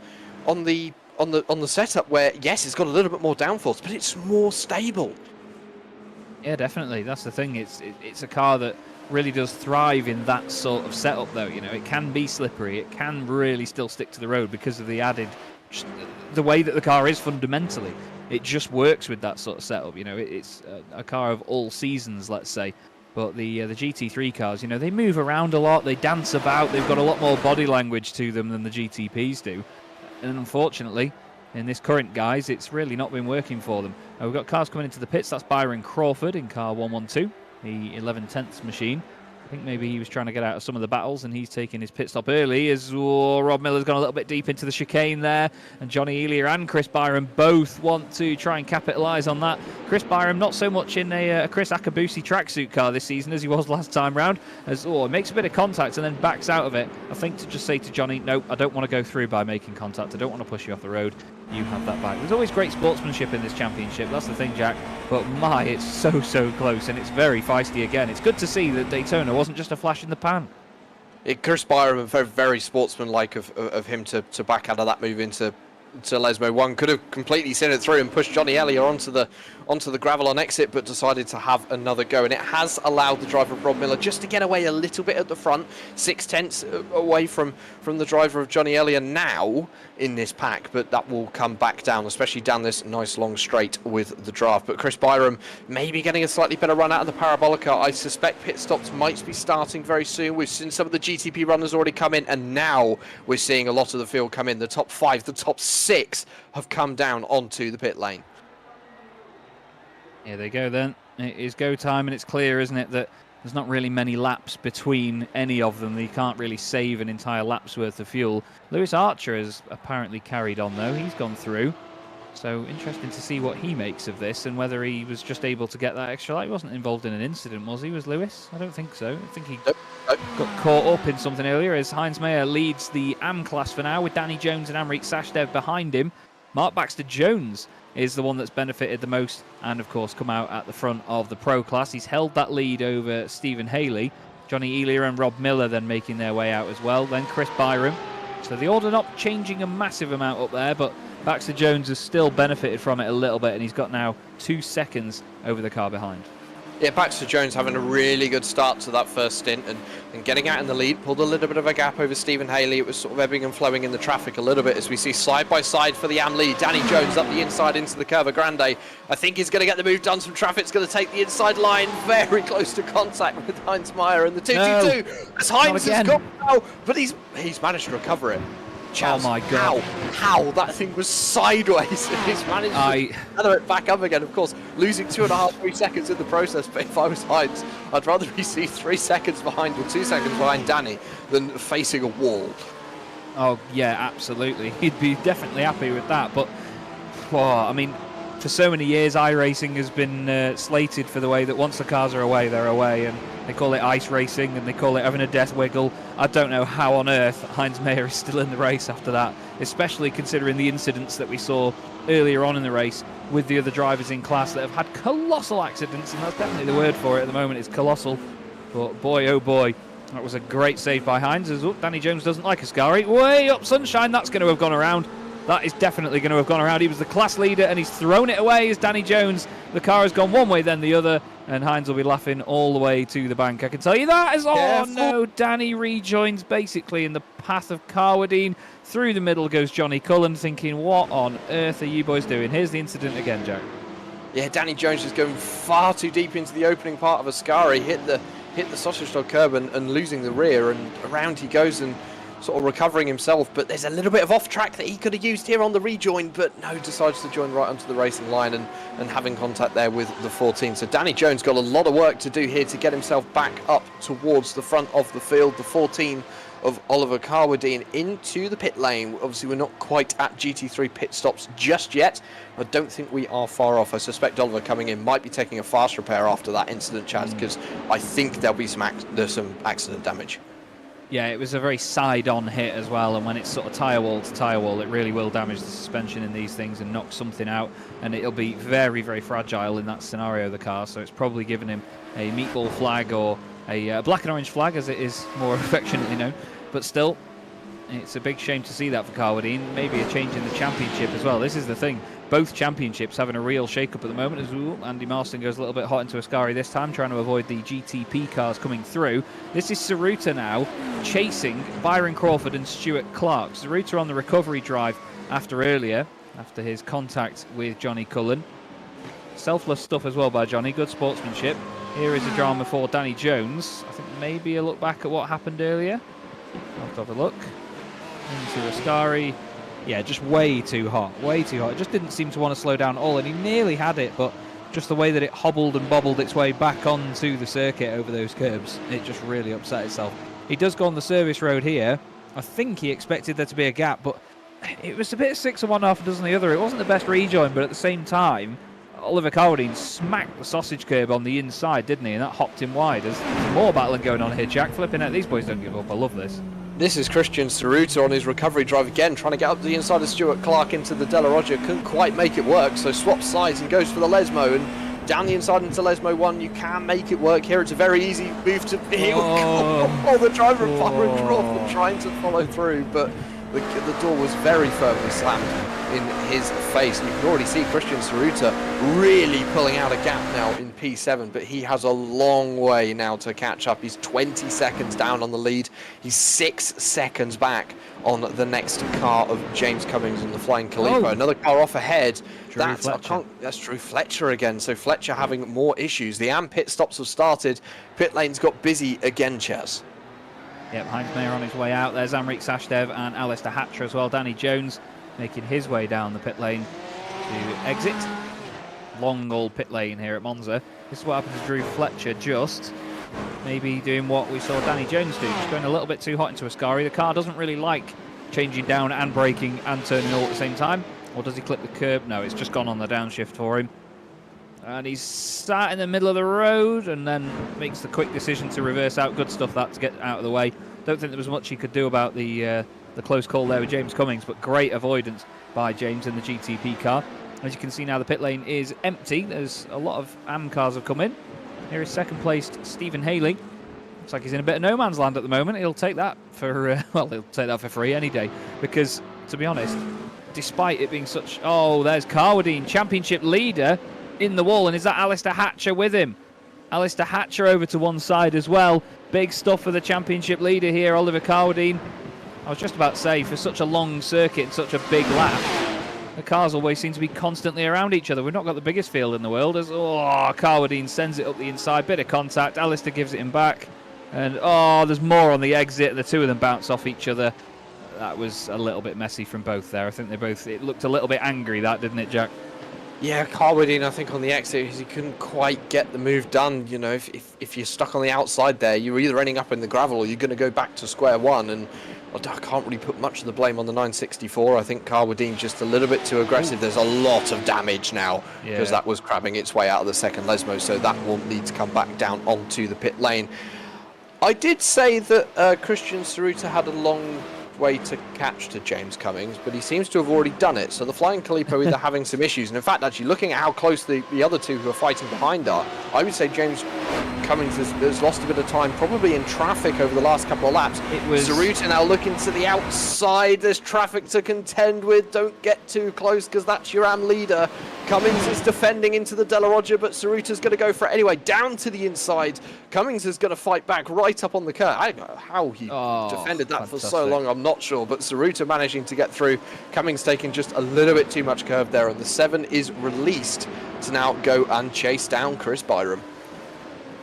Speaker 2: setup, where yes, it's got a little bit more downforce, but it's more stable.
Speaker 1: Yeah, definitely. That's the thing. It's a car that really does thrive in that sort of setup, though. It can be slippery. It can really still stick to the road because of the way that the car is fundamentally. It just works with that sort of setup. It's a car of all seasons, let's say. But the GT3 cars, they move around a lot. They dance about. They've got a lot more body language to them than the GTPs do. And unfortunately, in this current guise, it's really not been working for them. We've got cars coming into the pits. That's Byron Crawford in car 112, the 11/10ths machine. I think maybe he was trying to get out of some of the battles, and he's taking his pit stop early as Rob Miller's gone a little bit deep into the chicane there, and Johnny Elia and Chris Byron both want to try and capitalise on that. Chris Byron not so much in a Chris Akabusi tracksuit car this season as he was last time round, as makes a bit of contact and then backs out of it. I think to just say to Johnny, no, I don't want to go through by making contact. I don't want to push you off the road. You have that back. There's always great sportsmanship in this championship. That's the thing, Jack. But my, it's so close, and it's very feisty again. It's good to see that Daytona wasn't just a flash in the pan.
Speaker 2: Chris Byron, very, very sportsmanlike of him to back out of that move into Lesmo 1. Could have completely sent it through and pushed Johnny Elliott onto the gravel on exit, but decided to have another go. And it has allowed the driver of Rob Miller just to get away a little bit at the front, 6/10 away from the driver of Johnny Elliott now in this pack, but that will come back down, especially down this nice long straight with the draft. But Chris Byram maybe getting a slightly better run out of the Parabolica. I suspect pit stops might be starting very soon. We've seen some of the GTP runners already come in, and now we're seeing a lot of the field come in. The top 5, the top 6 have come down onto the pit lane.
Speaker 1: Here they go then. It is go time, and it's clear, isn't it, that there's not really many laps between any of them. You can't really save an entire lap's worth of fuel. Lewis Archer has apparently carried on, though. He's gone through. So interesting to see what he makes of this and whether he was just able to get that extra lap. He wasn't involved in an incident, was he? Was Lewis? I don't think so. I think he got caught up in something earlier as Heinz Mayer leads the AM class for now with Danny Jones and Amrit Sashdev behind him. Mark Baxter Jones is the one that's benefited the most and, of course, come out at the front of the Pro class. He's held that lead over Stephen Haley. Johnny Elia and Rob Miller then making their way out as well. Then Chris Byram. So the order not changing a massive amount up there, but Baxter Jones has still benefited from it a little bit, and he's got now 2 seconds over the car behind.
Speaker 2: Yeah, Baxter Jones having a really good start to that first stint and getting out in the lead, pulled a little bit of a gap over Stephen Haley. It was sort of ebbing and flowing in the traffic a little bit as we see side by side for the AM lead. Danny Jones up the inside into the Curva Grande. I think he's going to get the move done. Some traffic's going to take the inside line, very close to contact with Heinz Mayer and the 222. As Heinz has got now, but he's managed to recover it. Chaz,
Speaker 1: oh my God.
Speaker 2: How that thing was sideways. He's managed to gather it back up again. Of course, losing 2.5-3 seconds in the process. But if I was Heinz, I'd rather he see 3 seconds behind or 2 seconds behind Danny than facing a wall.
Speaker 1: Oh, yeah, absolutely. He'd be definitely happy with that. But, I mean, for so many years, iRacing has been slated for the way that once the cars are away, they're away. And they call it ice racing and they call it having a death wiggle. I don't know how on earth Heinz Mayer is still in the race after that, especially considering the incidents that we saw earlier on in the race with the other drivers in class that have had colossal accidents, and that's definitely the word for it at the moment, is colossal. But boy, oh boy, that was a great save by Heinz. As Danny Jones doesn't like Ascari. Way up Sunshine, that's going to have gone around. that is definitely going to have gone around. He was the class leader, and he's thrown it away as Danny Jones. The car has gone one way, then the other, and Hines will be laughing all the way to the bank. I can tell you that. Oh, no, Danny rejoins basically in the path of Carwadine. Through the middle goes Johnny Cullen, thinking, what on earth are you boys doing? Here's the incident again, Jack.
Speaker 2: Yeah, Danny Jones is going far too deep into the opening part of Ascari, hit the sausage dog curb and losing the rear, and around he goes and sort of recovering himself. But there's a little bit of off track that he could have used here on the rejoin, but no, decides to join right onto the racing line and having contact there with the 14. So Danny Jones got a lot of work to do here to get himself back up towards the front of the field. The 14 of Oliver Carwadine into the pit lane. Obviously, we're not quite at GT3 pit stops just yet. I don't think we are far off. I suspect Oliver coming in might be taking a fast repair after that incident, Chaz, because I think there'll be there's some accident damage.
Speaker 1: Yeah, it was a very side-on hit as well, and when it's sort of tyre wall to tyre wall, it really will damage the suspension in these things and knock something out, and it'll be very, very fragile in that scenario, the car, so it's probably given him a meatball flag or a black and orange flag, as it is more affectionately known. But still, it's a big shame to see that for Carwadine. Maybe a change in the championship as well. This is the thing. Both championships having a real shake-up at the moment. As Andy Marston goes a little bit hot into Ascari this time, trying to avoid the GTP cars coming through. This is Saruta now, chasing Byron Crawford and Stuart Clark. Saruta on the recovery drive after his contact with Johnny Cullen. Selfless stuff as well by Johnny, good sportsmanship. Here is a drama for Danny Jones. I think maybe a look back at what happened earlier. I'll have to have a look. Into Ascari. Yeah, just way too hot, way too hot. It just didn't seem to want to slow down at all, and he nearly had it, but just the way that it hobbled and bobbled its way back onto the circuit over those curbs, it just really upset itself. He does go on the service road here. I think he expected there to be a gap, but it was a bit 6 of one, half a dozen the other. It wasn't the best rejoin, but at the same time, Oliver Carwadine smacked the sausage curb on the inside, didn't he? And that hopped him wide. There's more battling going on here, Jack. Flipping out. These boys don't give up. I love this.
Speaker 2: This is Christian Saruta on his recovery drive again, trying to get up the inside of Stuart Clark into the Della Roger. Couldn't quite make it work, so swaps sides and goes for the Lesmo. And down the inside into Lesmo 1, you can make it work here. It's a very easy move to... the driver of Byron Crawford trying to follow through, but the door was very firmly slammed in his face. And you can already see Christian Saruta really pulling out a gap now in P7, but he has a long way now to catch up. He's 20 seconds down on the lead. He's 6 seconds back on the next car of James Cummings and the Flying Calipo. Another car off ahead. That's Drew Fletcher again. So Fletcher having more issues. The pit stops have started. Pit lane's got busy again, Chaz.
Speaker 1: Yep, Heinz Mayer on his way out. There's Amrik Sashdev and Alistair Hatcher as well. Danny Jones making his way down the pit lane to exit. Long old pit lane here at Monza. This is what happened to Drew Fletcher, just maybe doing what we saw Danny Jones do, just going a little bit too hot into Ascari. The car doesn't really like changing down and braking and turning all at the same time. Or does he clip the curb? No, it's just gone on the downshift for him. And he's sat in the middle of the road and then makes the quick decision to reverse out. Good stuff that to get out of the way. Don't think there was much he could do about the close call there with James Cummings, but great avoidance by James in the GTP car. As you can see now, the pit lane is empty. There's a lot of AM cars have come in. Here is second placed Stephen Haley. Looks like he's in a bit of no man's land at the moment. He'll take that for well, he'll take that for free any day, because to be honest, despite it being such... Oh, there's Carwadine, championship leader, in the wall, and is that Alistair Hatcher with him? Alistair Hatcher over to one side as well. Big stuff for the championship leader here, Oliver Carwadine. I was just about to say, for such a long circuit and such a big lap, the cars always seem to be constantly around each other. We've not got the biggest field in the world. As Carwadine sends it up the inside, bit of contact. Alistair gives it him back, and there's more on the exit. The two of them bounce off each other. That was a little bit messy from both there. I think it looked a little bit angry, that, didn't it, Jack?
Speaker 2: Yeah, Carwadine, I think on the exit, he couldn't quite get the move done. You know, if you're stuck on the outside there, you're either ending up in the gravel or you're going to go back to square one. And I can't really put much of the blame on the 964. I think Carwadine's just a little bit too aggressive. There's a lot of damage now because that was crabbing its way out of the second Lesmo, so that will need to come back down onto the pit lane. I did say that Christian Saruta had a long way to catch to James Cummings, but he seems to have already done it. So the Flying Calipo either having some issues, and in fact, actually looking at how close the other two who are fighting behind are, I would say James Cummings has lost a bit of time, probably in traffic over the last couple of laps.
Speaker 1: It was
Speaker 2: Tsuruta now looking to the outside. There's traffic to contend with. Don't get too close because that's your AM leader. Cummings is defending into the Della Roggia, but Tsuruta's going to go for it anyway. Down to the inside. Cummings is going to fight back right up on the curve. I don't know how he defended that for so long, I'm not sure. But Tsuruta managing to get through. Cummings taking just a little bit too much curve there, and the 7 is released to now go and chase down Chris Byram.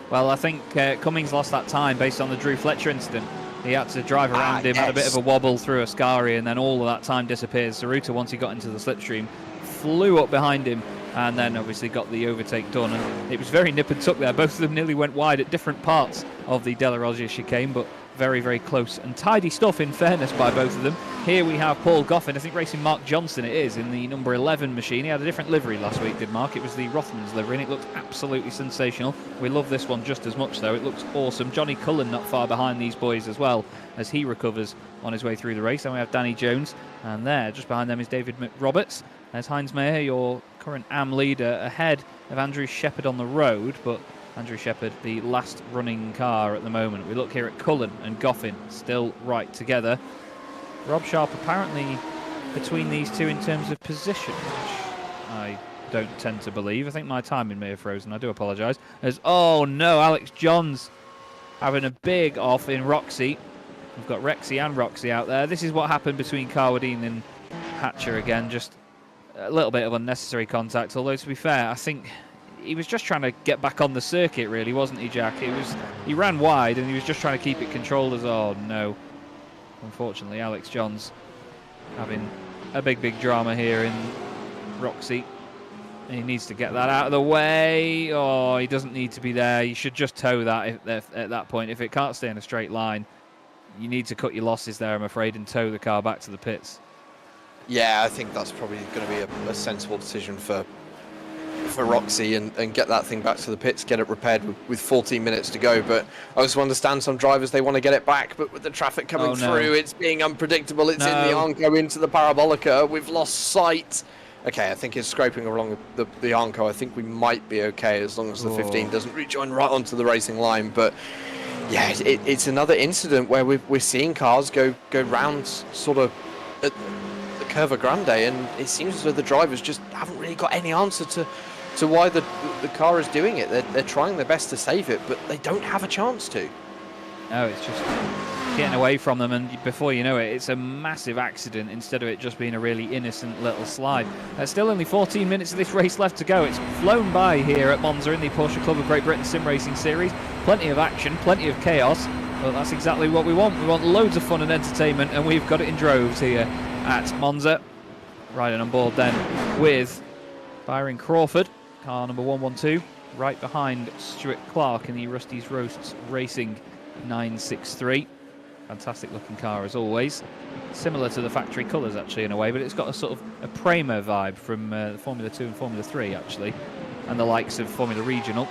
Speaker 1: Well, I think Cummings lost that time based on the Drew Fletcher incident. He had to drive around him, had a bit of a wobble through Ascari, and then all of that time disappears. Tsuruta, once he got into the slipstream, flew up behind him, and then obviously got the overtake done. And it was very nip and tuck there. Both of them nearly went wide at different parts of the Della Roggia chicane, but very, very close and tidy stuff, in fairness, by both of them. Here we have Paul Goffin, I think racing Mark Johnson it is, in the number 11 machine. He had a different livery last week, did Mark? It was the Rothmans livery, and it looked absolutely sensational. We love this one just as much, though. It looks awesome. Johnny Cullen not far behind these boys as well, as he recovers on his way through the race. And we have Danny Jones, and there, just behind them, is David McRoberts. There's Heinz Mayer, your current AM leader, ahead of Andrew Shepherd on the road, but Andrew Shepherd, the last running car at the moment. We look here at Cullen and Goffin, still right together. Rob Sharp apparently between these two in terms of position, which I don't tend to believe. I think my timing may have frozen. I do apologise. As oh no, Alex Johns having a big off in Roxy. We've got Rexy and Roxy out there. This is what happened between Carwadine and Hatcher again. Just a little bit of unnecessary contact. Although to be fair, I think he was just trying to get back on the circuit, really, wasn't he, Jack? He ran wide and he was just trying to keep it controlled. As oh no, unfortunately, Alex Johns having a big drama here in Roxy. He needs to get that out of the way. Oh, he doesn't need to be there. You should just tow that at that point. If it can't stay in a straight line, you need to cut your losses there, I'm afraid, and tow the car back to the pits.
Speaker 2: Yeah, I think that's probably going to be a sensible decision for Roxy and get that thing back to the pits, get it repaired with 14 minutes to go. But I also understand some drivers, they want to get it back, but with the traffic coming through, it's being unpredictable. It's in the Arnco into the Parabolica. We've lost sight. Okay, I think it's scraping along the Arnco. I think we might be okay as long as the 15 doesn't rejoin right onto the racing line. But yeah, it's another incident where we're seeing cars go round sort of at the Curva Grande, and it seems as though the drivers just haven't really got any answer to why the car is doing it. They're trying their best to save it, but they don't have a chance to.
Speaker 1: No, it's just getting away from them, and before you know it, it's a massive accident instead of it just being a really innocent little slide. There's still only 14 minutes of this race left to go. It's flown by here at Monza in the Porsche Club of Great Britain Sim Racing Series. Plenty of action, plenty of chaos, but that's exactly what we want. We want loads of fun and entertainment, and we've got it in droves here at Monza. Riding on board then with Byron Crawford, car number 112, right behind Stuart Clark in the Rusty's Roasts Racing 963. Fantastic looking car as always. Similar to the factory colours actually in a way, but it's got a sort of a Prema vibe from the Formula 2 and Formula 3 actually, and the likes of Formula Regional.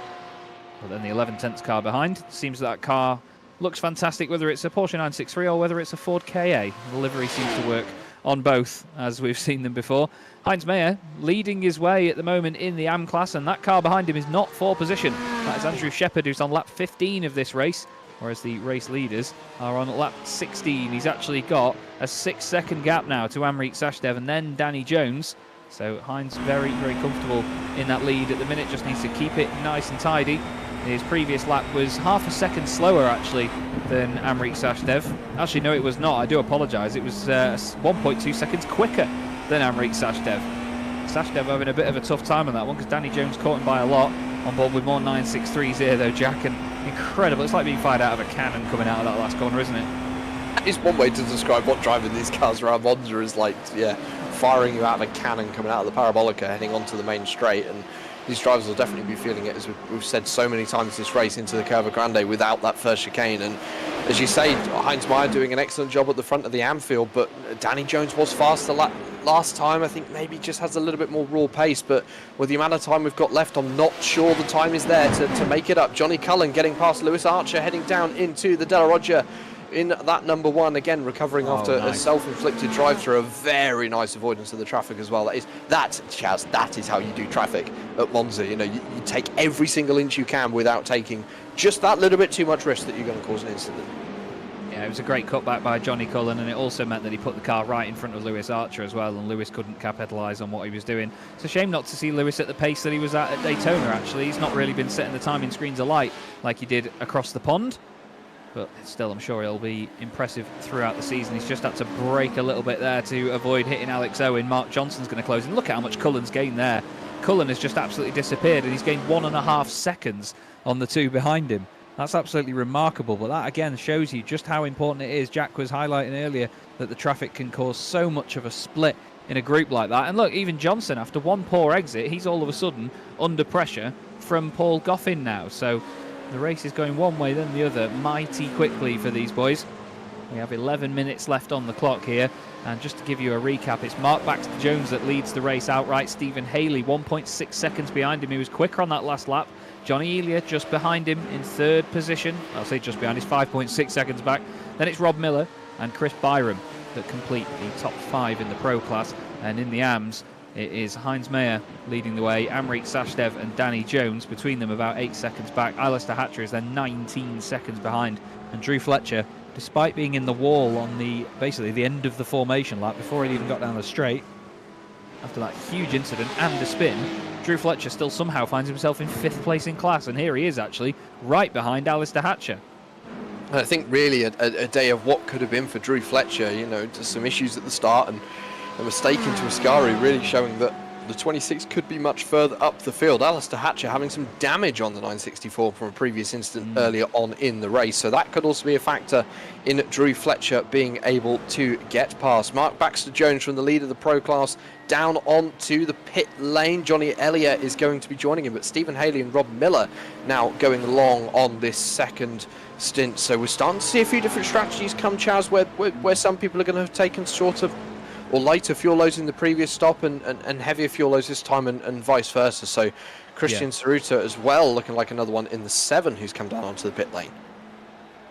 Speaker 1: But then the 11/10 car behind. Seems that car looks fantastic, whether it's a Porsche 963 or whether it's a Ford KA. The livery seems to work on both, as we've seen them before. Heinz Mayer leading his way at the moment in the AM class, and that car behind him is not for position. That is Andrew Shepherd, who's on lap 15 of this race, whereas the race leaders are on lap 16. He's actually got a 6-second gap now to Amrit Sashdev and then Danny Jones. So Heinz very comfortable in that lead at the minute, just needs to keep it nice and tidy. His previous lap was half a second slower actually than Amrit Sashdev. Actually no, it was not, I do apologise. It was 1.2 seconds quicker than Amrit Sashdev. Sashdev having a bit of a tough time on that one because Danny Jones caught him by a lot. On board with more 963s here though, Jack, and incredible. It's like being fired out of a cannon coming out of that last corner, isn't it?
Speaker 2: That is one way to describe what driving these cars around Monza is like. Yeah, firing you out of a cannon coming out of the Parabolica heading onto the main straight, and these drivers will definitely be feeling it, as we've said so many times this race, into the Curva Grande without that first chicane. And as you say, Heinz Mayer doing an excellent job at the front of the Anfield, but Danny Jones was faster last time. I think maybe just has a little bit more raw pace, but with the amount of time we've got left, I'm not sure the time is there to make it up. Johnny Cullen getting past Lewis Archer, heading down into the Della Roggia in that number 1, again recovering after a self-inflicted drive-through. A very nice avoidance of the traffic as well. That, Chaz, that is how you do traffic at Monza. You know, you take every single inch you can without taking just that little bit too much risk that you're going to cause an incident.
Speaker 1: Yeah, it was a great cutback by Johnny Cullen, and it also meant that he put the car right in front of Lewis Archer as well, and Lewis couldn't capitalise on what he was doing. It's a shame not to see Lewis at the pace that he was at Daytona, actually. He's not really been setting the timing screens alight like he did across the pond, but still, I'm sure he'll be impressive throughout the season. He's just had to brake a little bit there to avoid hitting Alex Owen. Mark Johnson's going to close in. Look at how much Cullen's gained there. Cullen has just absolutely disappeared, and he's gained 1.5 seconds on the 2 behind him. That's absolutely remarkable, but that again shows you just how important it is. Jack was highlighting earlier that the traffic can cause so much of a split in a group like that. And look, even Johnson, after one poor exit, he's all of a sudden under pressure from Paul Goffin now. So the race is going one way then the other mighty quickly for these boys. We have 11 minutes left on the clock here. And just to give you a recap, it's Mark Baxter Jones that leads the race outright. Stephen Haley, 1.6 seconds behind him. He was quicker on that last lap. Johnny Elia just behind him in 3rd position. I'll say just behind, he's 5.6 seconds back. Then it's Rob Miller and Chris Byram that complete the top 5 in the Pro class. And in the AMS, it is Heinz Mayer leading the way, Amrit Sashdev and Danny Jones, between them about 8 seconds back. Alistair Hatcher is then 19 seconds behind. And Drew Fletcher, despite being in the wall on basically the end of the formation lap before he even got down the straight, after that huge incident and a spin, Drew Fletcher still somehow finds himself in 5th place in class, and here he is actually right behind Alistair Hatcher.
Speaker 2: I think really a day of what could have been for Drew Fletcher. You know, just some issues at the start and a mistake into Ascari, really showing that the 26 could be much further up the field. Alistair Hatcher having some damage on the 964 from a previous incident earlier on in the race, so that could also be a factor in Drew Fletcher being able to get past. Mark Baxter Jones from the lead of the Pro class down onto the pit lane. Johnny Elliott is going to be joining him, but Stephen Haley and Rob Miller now going along on this second stint. So we're starting to see a few different strategies come, Chaz, where some people are going to have taken sort of or lighter fuel loads in the previous stop and heavier fuel loads this time, and vice versa. So Christian Saruta as well, looking like another one in the 7 who's come down onto the pit lane.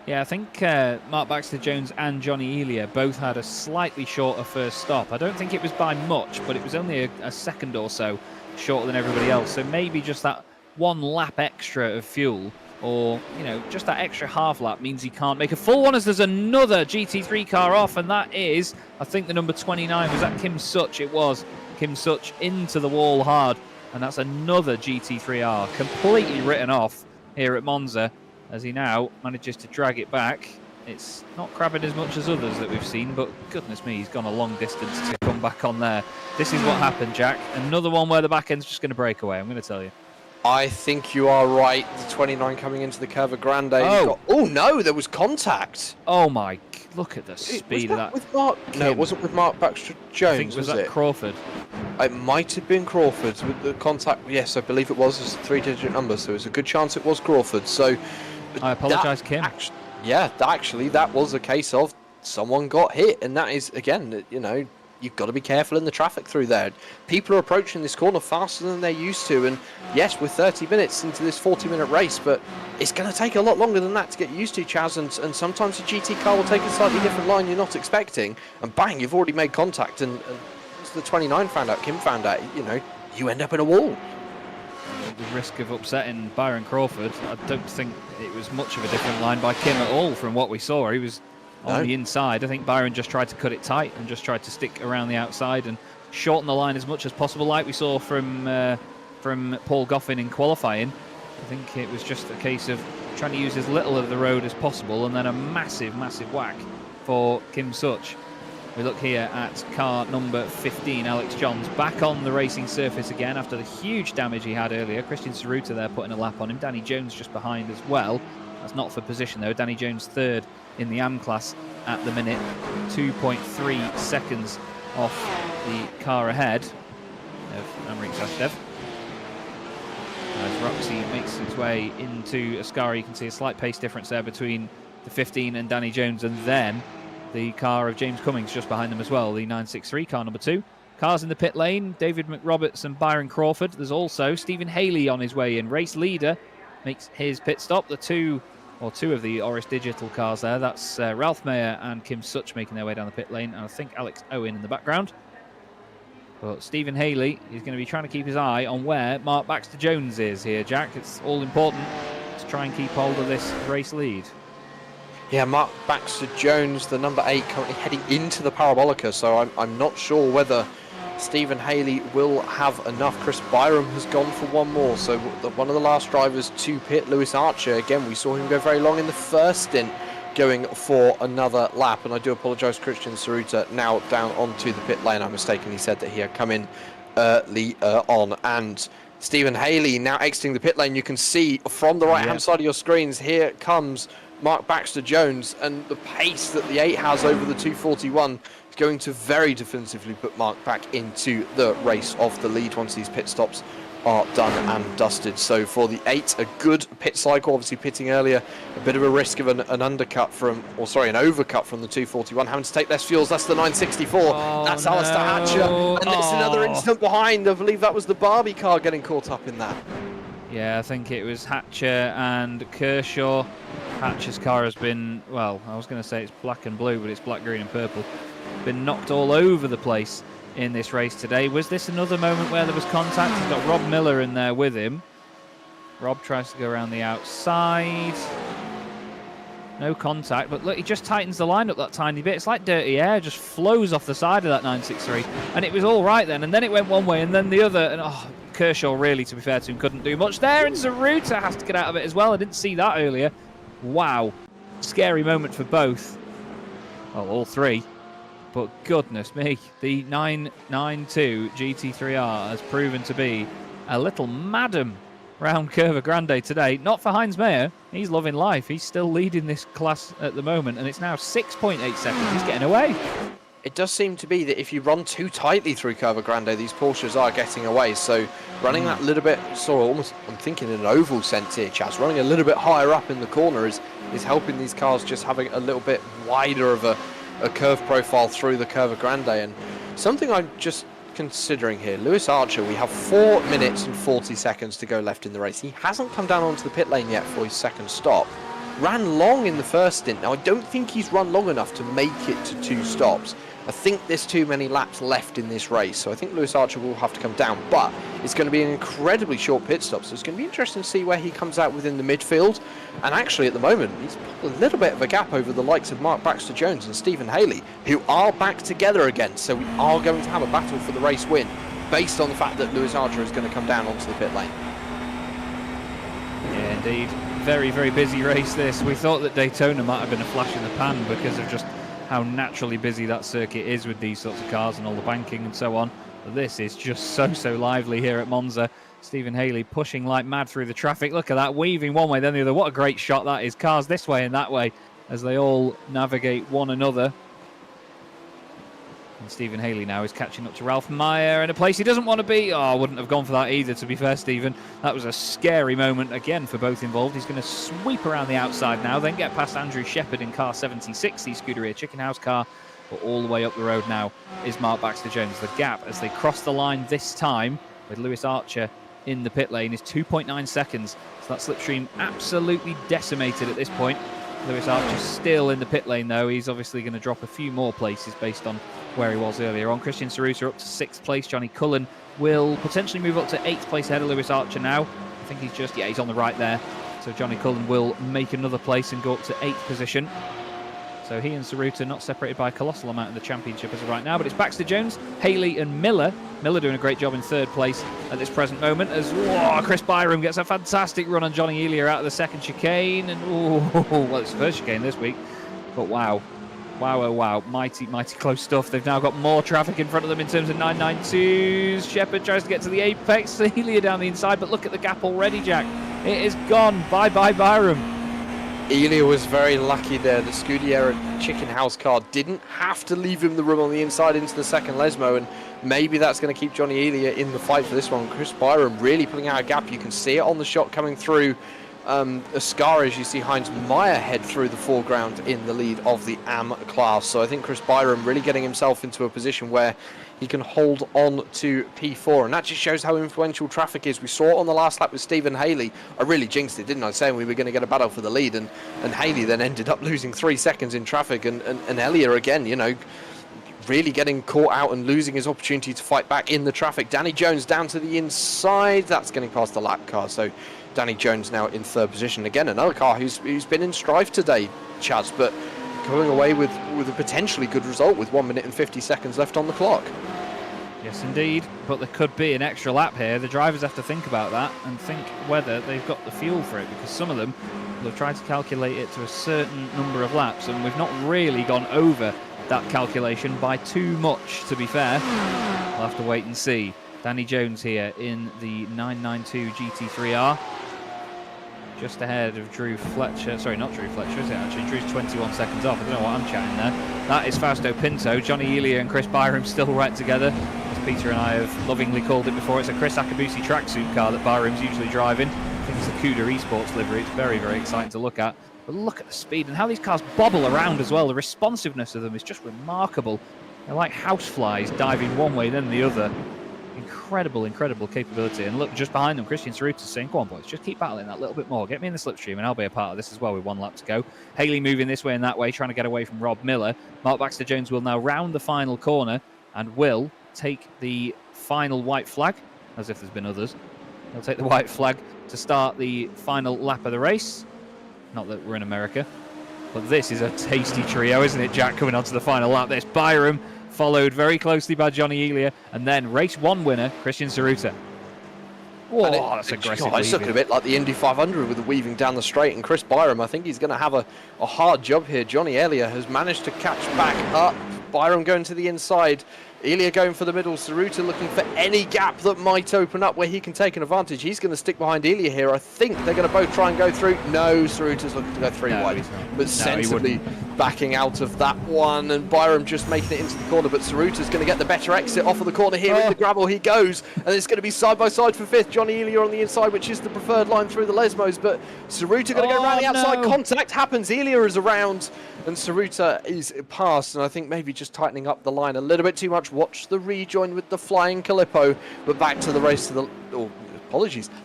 Speaker 1: Yeah, I think Mark Baxter Jones and Johnny Elia both had a slightly shorter first stop. I don't think it was by much, but it was only a second or so shorter than everybody else. So maybe just that 1 lap extra of fuel, or, you know, just that extra half lap means he can't make a full one, as there's another GT3 car off, and that is, I think, the number 29. Was that Kim Such? It was Kim Such into the wall hard, and that's another GT3R completely written off here at Monza, as he now manages to drag it back. It's not crabbing as much as others that we've seen, but goodness me, he's gone a long distance to come back on there. This is what happened, Jack. Another one where the back end's just going to break away, I'm going to tell you.
Speaker 2: I think you are right. The 29 coming into the Curva Grande. Oh no, there was contact.
Speaker 1: Oh my, look at the speed of that.
Speaker 2: With Mark? No, it wasn't with Mark Baxter Jones.
Speaker 1: I think was that Crawford?
Speaker 2: It might have been Crawford with the contact. Yes, I believe it was. It's a 3-digit number, so it's a good chance it was Crawford. So
Speaker 1: I apologise, Kim.
Speaker 2: Actually, that was a case of someone got hit, and that is, again, you know, you've got to be careful in the traffic through there. People are approaching this corner faster than they're used to, and yes, we're 30 minutes into this 40-minute race, but it's going to take a lot longer than that to get used to, Chaz, and sometimes a GT car will take a slightly different line you're not expecting, and bang, you've already made contact, and as the 29 found out, Kim found out, you know, you end up in a wall.
Speaker 1: The risk of upsetting Byron Crawford, I don't think it was much of a different line by Kim at all from what we saw. He was on the inside. I think Byron just tried to cut it tight and just tried to stick around the outside and shorten the line as much as possible, like we saw from Paul Goffin in qualifying. I think it was just a case of trying to use as little of the road as possible, and then a massive, massive whack for Kim Such. We look here at car number 15, Alex Johns, back on the racing surface again after the huge damage he had earlier. Christian Saruta there putting a lap on him. Danny Jones just behind as well. That's not for position though. Danny Jones 3rd in the AM class at the minute, 2.3 seconds off the car ahead of Amrit Sashdev. As Roxy makes its way into Ascari, you can see a slight pace difference there between the 15 and Danny Jones, and then the car of James Cummings just behind them as well, the 963 car number 2. Cars in the pit lane, David McRoberts and Byron Crawford. There's also Stephen Haley on his way in. Race leader makes his pit stop. The 2 or two of the Oris Digital cars there. That's Ralph Mayer and Kim Such making their way down the pit lane, and I think Alex Owen in the background. But Stephen Haley is going to be trying to keep his eye on where Mark Baxter Jones is here, Jack. It's all important to try and keep hold of this race lead.
Speaker 2: Yeah, Mark Baxter Jones, the number 8, currently heading into the Parabolica, so I'm not sure whether Stephen Haley will have enough. Chris Byram has gone for one more, so one of the last drivers to pit, Lewis Archer. Again, we saw him go very long in the first stint, going for another lap, and I do apologise, Christian Saruta now down onto the pit lane. I mistakenly said that he had come in early on, and Stephen Haley now exiting the pit lane. You can see from the right hand side of your screens, here comes Mark Baxter Jones, and the pace that the 8 has over the 241 is going to very definitively put Mark back into the race of the lead once these pit stops are done and dusted. So for the 8, a good pit cycle, obviously pitting earlier, a bit of a risk of an undercut from, or sorry, an overcut from the 241, having to take less fuels. That's the 964. That's Alistair Hatcher, and it's another instant behind. I believe that was the Barbie car getting caught up in that.
Speaker 1: Yeah, I think it was Hatcher and Kershaw. Hatcher's car has been, well, I was going to say it's black and blue, but it's black, green and purple. Been knocked all over the place in this race today. Was this another moment where there was contact? He's got Rob Miller in there with him. Rob tries to go around the outside. No contact, but look, he just tightens the line up that tiny bit. It's like dirty air, just flows off the side of that 963. And it was all right then, and then it went one way and then the other. And Kershaw really, to be fair to him, couldn't do much there. And Zaruta has to get out of it as well. I didn't see that earlier. Wow. Scary moment for both. Well, all three. But goodness me, the 992 GT3R has proven to be a little madam round Curva Grande today. Not for Heinz Mayer. He's loving life. He's still leading this class at the moment, and it's now 6.8 seconds. He's getting away.
Speaker 2: It does seem to be that if you run too tightly through Curva Grande, these Porsches are getting away. So running that little bit, sort of almost, I'm thinking in an oval sense here, Chaz, running a little bit higher up in the corner is helping these cars just having a little bit wider of a curve profile through the Curva Grande. And something I'm just considering here, Lewis Archer, we have 4 minutes and 40 seconds to go left in the race. He hasn't come down onto the pit lane yet for his second stop. Ran long in the first stint. Now, I don't think he's run long enough to make it to 2 stops. I think there's too many laps left in this race, so I think Lewis Archer will have to come down, but it's going to be an incredibly short pit stop, so it's going to be interesting to see where he comes out within the midfield. And actually, at the moment, he's a little bit of a gap over the likes of Mark Baxter Jones and Stephen Haley, who are back together again, so we are going to have a battle for the race win, based on the fact that Lewis Archer is going to come down onto the pit lane.
Speaker 1: Yeah, indeed. Very, very busy race this. We thought that Daytona might have been a flash in the pan because of just how naturally busy that circuit is with these sorts of cars and all the banking and so on. But this is just so lively here at Monza. Stephen Haley pushing like mad through the traffic. Look at that, weaving one way then the other. What a great shot that is. Cars this way and that way as they all navigate one another. And Stephen Haley now is catching up to Ralph Mayer in a place he doesn't want to be. Oh, I wouldn't have gone for that either, to be fair, Stephen. That was a scary moment again for both involved. He's going to sweep around the outside now, then get past Andrew Shepherd in car 76, the Scuderia Chicken House car. But all the way up the road now is Mark Baxter Jones. The gap as they cross the line this time with Lewis Archer in the pit lane is 2.9 seconds. So that slipstream absolutely decimated at this point. Lewis Archer still in the pit lane though. He's obviously going to drop a few more places based on where he was earlier on. Christian Saruta up to 6th place. Johnny Cullen will potentially move up to 8th place ahead of Lewis Archer now. I think he's just, yeah, he's on the right there. So Johnny Cullen will make another place and go up to 8th position. So he and Saruta not separated by a colossal amount in the championship as of right now. But it's Baxter Jones, Haley and Miller. Miller doing a great job in 3rd place at this present moment as Chris Byram gets a fantastic run on Johnny Elia out of the 2nd chicane. And well, it's the 1st chicane this week. But wow. Wow, oh wow, mighty close stuff. They've now got more traffic in front of them in terms of 992s. Shepherd tries to get to the apex, Elia down the inside, but look at the gap already, Jack. It is gone. Bye-bye, Byram.
Speaker 2: Elia was very lucky there. The Scuderia Chicken House car didn't have to leave him the room on the inside into the 2nd Lesmo, and maybe that's going to keep Johnny Elia in the fight for this one. Chris Byram really pulling out a gap. You can see it on the shot coming through Ascara as you see Heinz Mayer head through the foreground in the lead of the AM class. So I think Chris Byram really getting himself into a position where he can hold on to P4. And that just shows how influential traffic is. We saw it on the last lap with Stephen Haley. I really jinxed it, didn't I? Saying we were going to get a battle for the lead, and Haley then ended up losing 3 seconds in traffic. And Elia again, you know, really getting caught out and losing his opportunity to fight back in the traffic. Danny Jones down to the inside. That's getting past the lap car. So Danny Jones now in third position. Again, another car who's been in strife today, Chaz, but going away with a potentially good result with 1 minute and 50 seconds left on the clock.
Speaker 1: Yes, indeed. But there could be an extra lap here. The drivers have to think about that and think whether they've got the fuel for it, because some of them will have tried to calculate it to a certain number of laps, and we've not really gone over that calculation by too much, to be fair. We'll have to wait and see. Danny Jones here in the 992 GT3R. Just ahead of Drew Fletcher. Sorry, not Drew Fletcher, is it actually? Drew's 21 seconds off. I don't know what I'm chatting there. That is Fausto Pinto. Johnny Elia and Chris Byram still right together. As Peter and I have lovingly called it before, it's a Chris Akabusi tracksuit car that Byram's usually driving. I think it's the Cuda Esports livery. It's very, very exciting to look at. But look at the speed and how these cars bobble around as well. The responsiveness of them is just remarkable. They're like houseflies diving one way then the other. Incredible, incredible capability. And look, just behind them, Christian Ceruta's saying, "Go on, boys, just keep battling that little bit more. Get me in the slipstream and I'll be a part of this as well with 1 lap to go." Haley moving this way and that way, trying to get away from Rob Miller. Mark Baxter-Jones will now round the final corner and will take the final white flag, as if there's been others. He'll take the white flag to start the final lap of the race. Not that we're in America, but this is a tasty trio, isn't it, Jack, coming onto the final lap. There's Byram, followed very closely by Johnny Elia, and then race 1 winner, Christian Ceruta. Oh, that's aggressive.
Speaker 2: It's looking a bit like the Indy 500 with the weaving down the straight, and Chris Byram, I think he's going to have a hard job here. Johnny Elia has managed to catch back up. Byram going to the inside. Elia going for the middle. Ceruta looking for any gap that might open up where he can take an advantage. He's going to stick behind Elia here. I think they're going to both try and go through. No, Ceruta's looking to go 3 wide, but sensibly backing out of that one, and Byram just making it into the corner, but Ceruta's going to get the better exit off of the corner here. In the gravel he goes, and it's going to be side by side for 5th. Johnny Elia on the inside, which is the preferred line through the Lesmos, but Ceruta going to go around the outside. Contact happens. Elia is around, and Ceruta is past, and I think maybe just tightening up the line a little bit too much. Watch the rejoin with the flying Calippo, but back to the race to the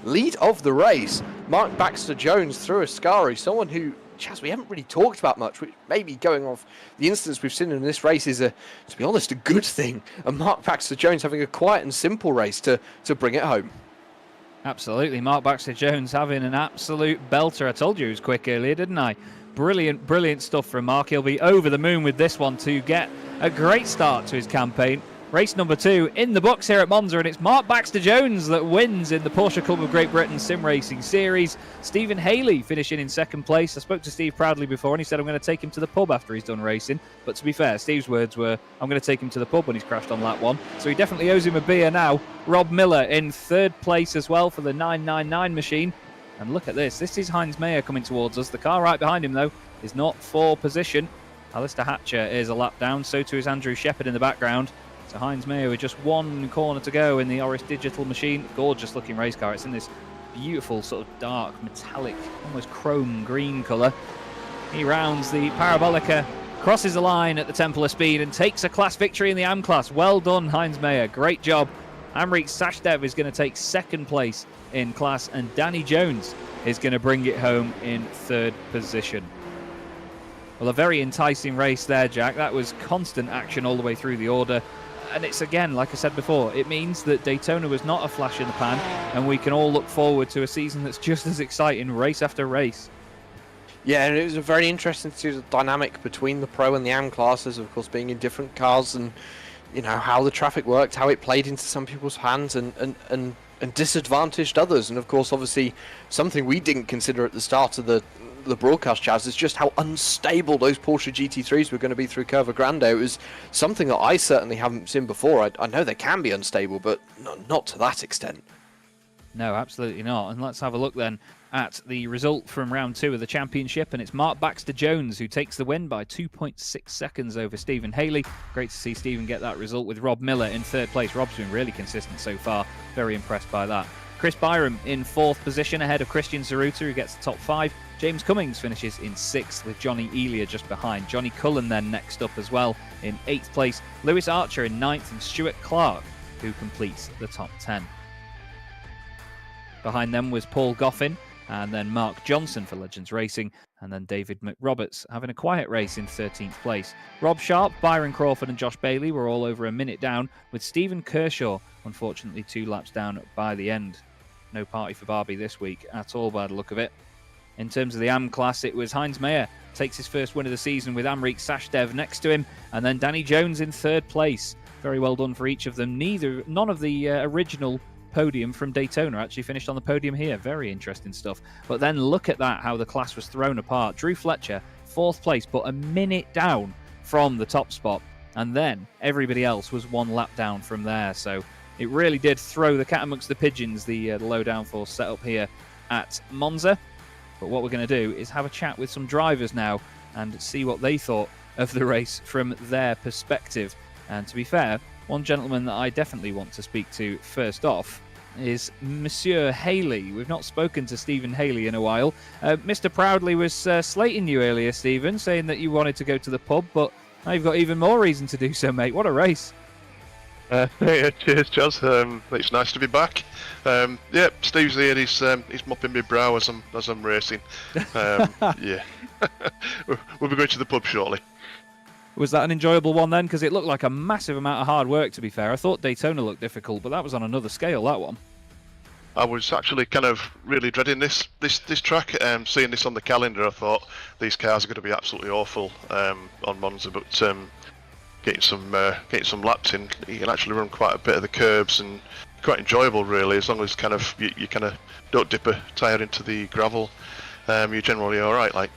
Speaker 2: lead of the race. Mark Baxter-Jones through Ascari, someone who, Chaz, we haven't really talked about much, which maybe going off the instance we've seen in this race is, to be honest, a good thing. And Mark Baxter-Jones having a quiet and simple race to bring it home.
Speaker 1: Absolutely, Mark Baxter-Jones having an absolute belter. I told you he was quick earlier, didn't I? Brilliant, brilliant stuff from Mark. He'll be over the moon with this one to get a great start to his campaign. Race number 2 in the books here at Monza, and it's Mark Baxter-Jones that wins in the Porsche Club of Great Britain Sim Racing Series. Stephen Haley finishing in 2nd place. I spoke to Steve Proudly before, and he said I'm going to take him to the pub after he's done racing. But to be fair, Steve's words were, I'm going to take him to the pub when he's crashed on lap 1. So he definitely owes him a beer now. Rob Miller in 3rd place as well for the 999 machine. And look at this. This is Heinz Mayer coming towards us. The car right behind him, though, is not for position. Alistair Hatcher is a lap down. So too is Andrew Shepherd in the background. So Heinz Mayer with just 1 corner to go in the Oris Digital machine. Gorgeous looking race car. It's in this beautiful sort of dark, metallic, almost chrome green colour. He rounds the Parabolica, crosses the line at the Temple of Speed and takes a class victory in the AM class. Well done, Heinz Mayer. Great job. Amrik Sachdev is going to take 2nd place in class, and Danny Jones is going to bring it home in 3rd position. Well, a very enticing race there, Jack. That was constant action all the way through the order. And it's, again, like I said before, it means that Daytona was not a flash in the pan, and we can all look forward to a season that's just as exciting race after race.
Speaker 2: Yeah, and it was a very interesting to see the dynamic between the Pro and the AM classes, of course, being in different cars, and, you know, how the traffic worked, how it played into some people's hands and disadvantaged others. And, of course, obviously, something we didn't consider at the start of the broadcast, Chaz, is just how unstable those Porsche GT3s were going to be through Curva Grande. It was something that I certainly haven't seen before. I know they can be unstable, but not to that extent.
Speaker 1: No, absolutely not. And let's have a look then at the result from round 2 of the championship, and it's Mark Baxter-Jones who takes the win by 2.6 seconds over Stephen Haley. Great to see Stephen get that result with Rob Miller in 3rd place. Rob's been really consistent so far. Very impressed by that. Chris Byram in 4th position ahead of Christian Zaruta, who gets the top 5. James Cummings finishes in 6th with Johnny Elia just behind. Johnny Cullen then next up as well in 8th place. Lewis Archer in 9th and Stuart Clark, who completes the top 10. Behind them was Paul Goffin and then Mark Johnson for Legends Racing, and then David McRoberts having a quiet race in 13th place. Rob Sharp, Byron Crawford and Josh Bailey were all over a minute down, with Stephen Kershaw unfortunately 2 laps down by the end. No party for Barbie this week at all by the look of it. In terms of the AM class, it was Heinz Meyer takes his first win of the season with Amrik Sachdev next to him, and then Danny Jones in 3rd place. Very well done for each of them. None of the original podium from Daytona actually finished on the podium here. Very interesting stuff. But then look at that, how the class was thrown apart. Drew Fletcher, 4th place, but a minute down from the top spot. And then everybody else was 1 lap down from there. So it really did throw the cat amongst the pigeons, the low downforce setup here at Monza. But what we're going to do is have a chat with some drivers now and see what they thought of the race from their perspective. And to be fair, one gentleman that I definitely want to speak to first off is Monsieur Haley. We've not spoken to Stephen Haley in a while. Mr. Proudly was slating you earlier, Stephen, saying that you wanted to go to the pub, but now you've got even more reason to do so, mate. What a race.
Speaker 3: Yeah, cheers, Jazz. It's nice to be back. Yeah, Steve's here. He's mopping my brow as I'm racing. Yeah, we'll be going to the pub shortly.
Speaker 1: Was that an enjoyable one then? Because it looked like a massive amount of hard work, to be fair. I thought Daytona looked difficult, but that was on another scale, that one.
Speaker 3: I was actually kind of really dreading this track. Seeing this on the calendar, I thought these cars are going to be absolutely awful on Monza, but getting some laps in, you can actually run quite a bit of the curbs and quite enjoyable, really, as long as kind of you kind of don't dip a tyre into the gravel. You're generally all right, like.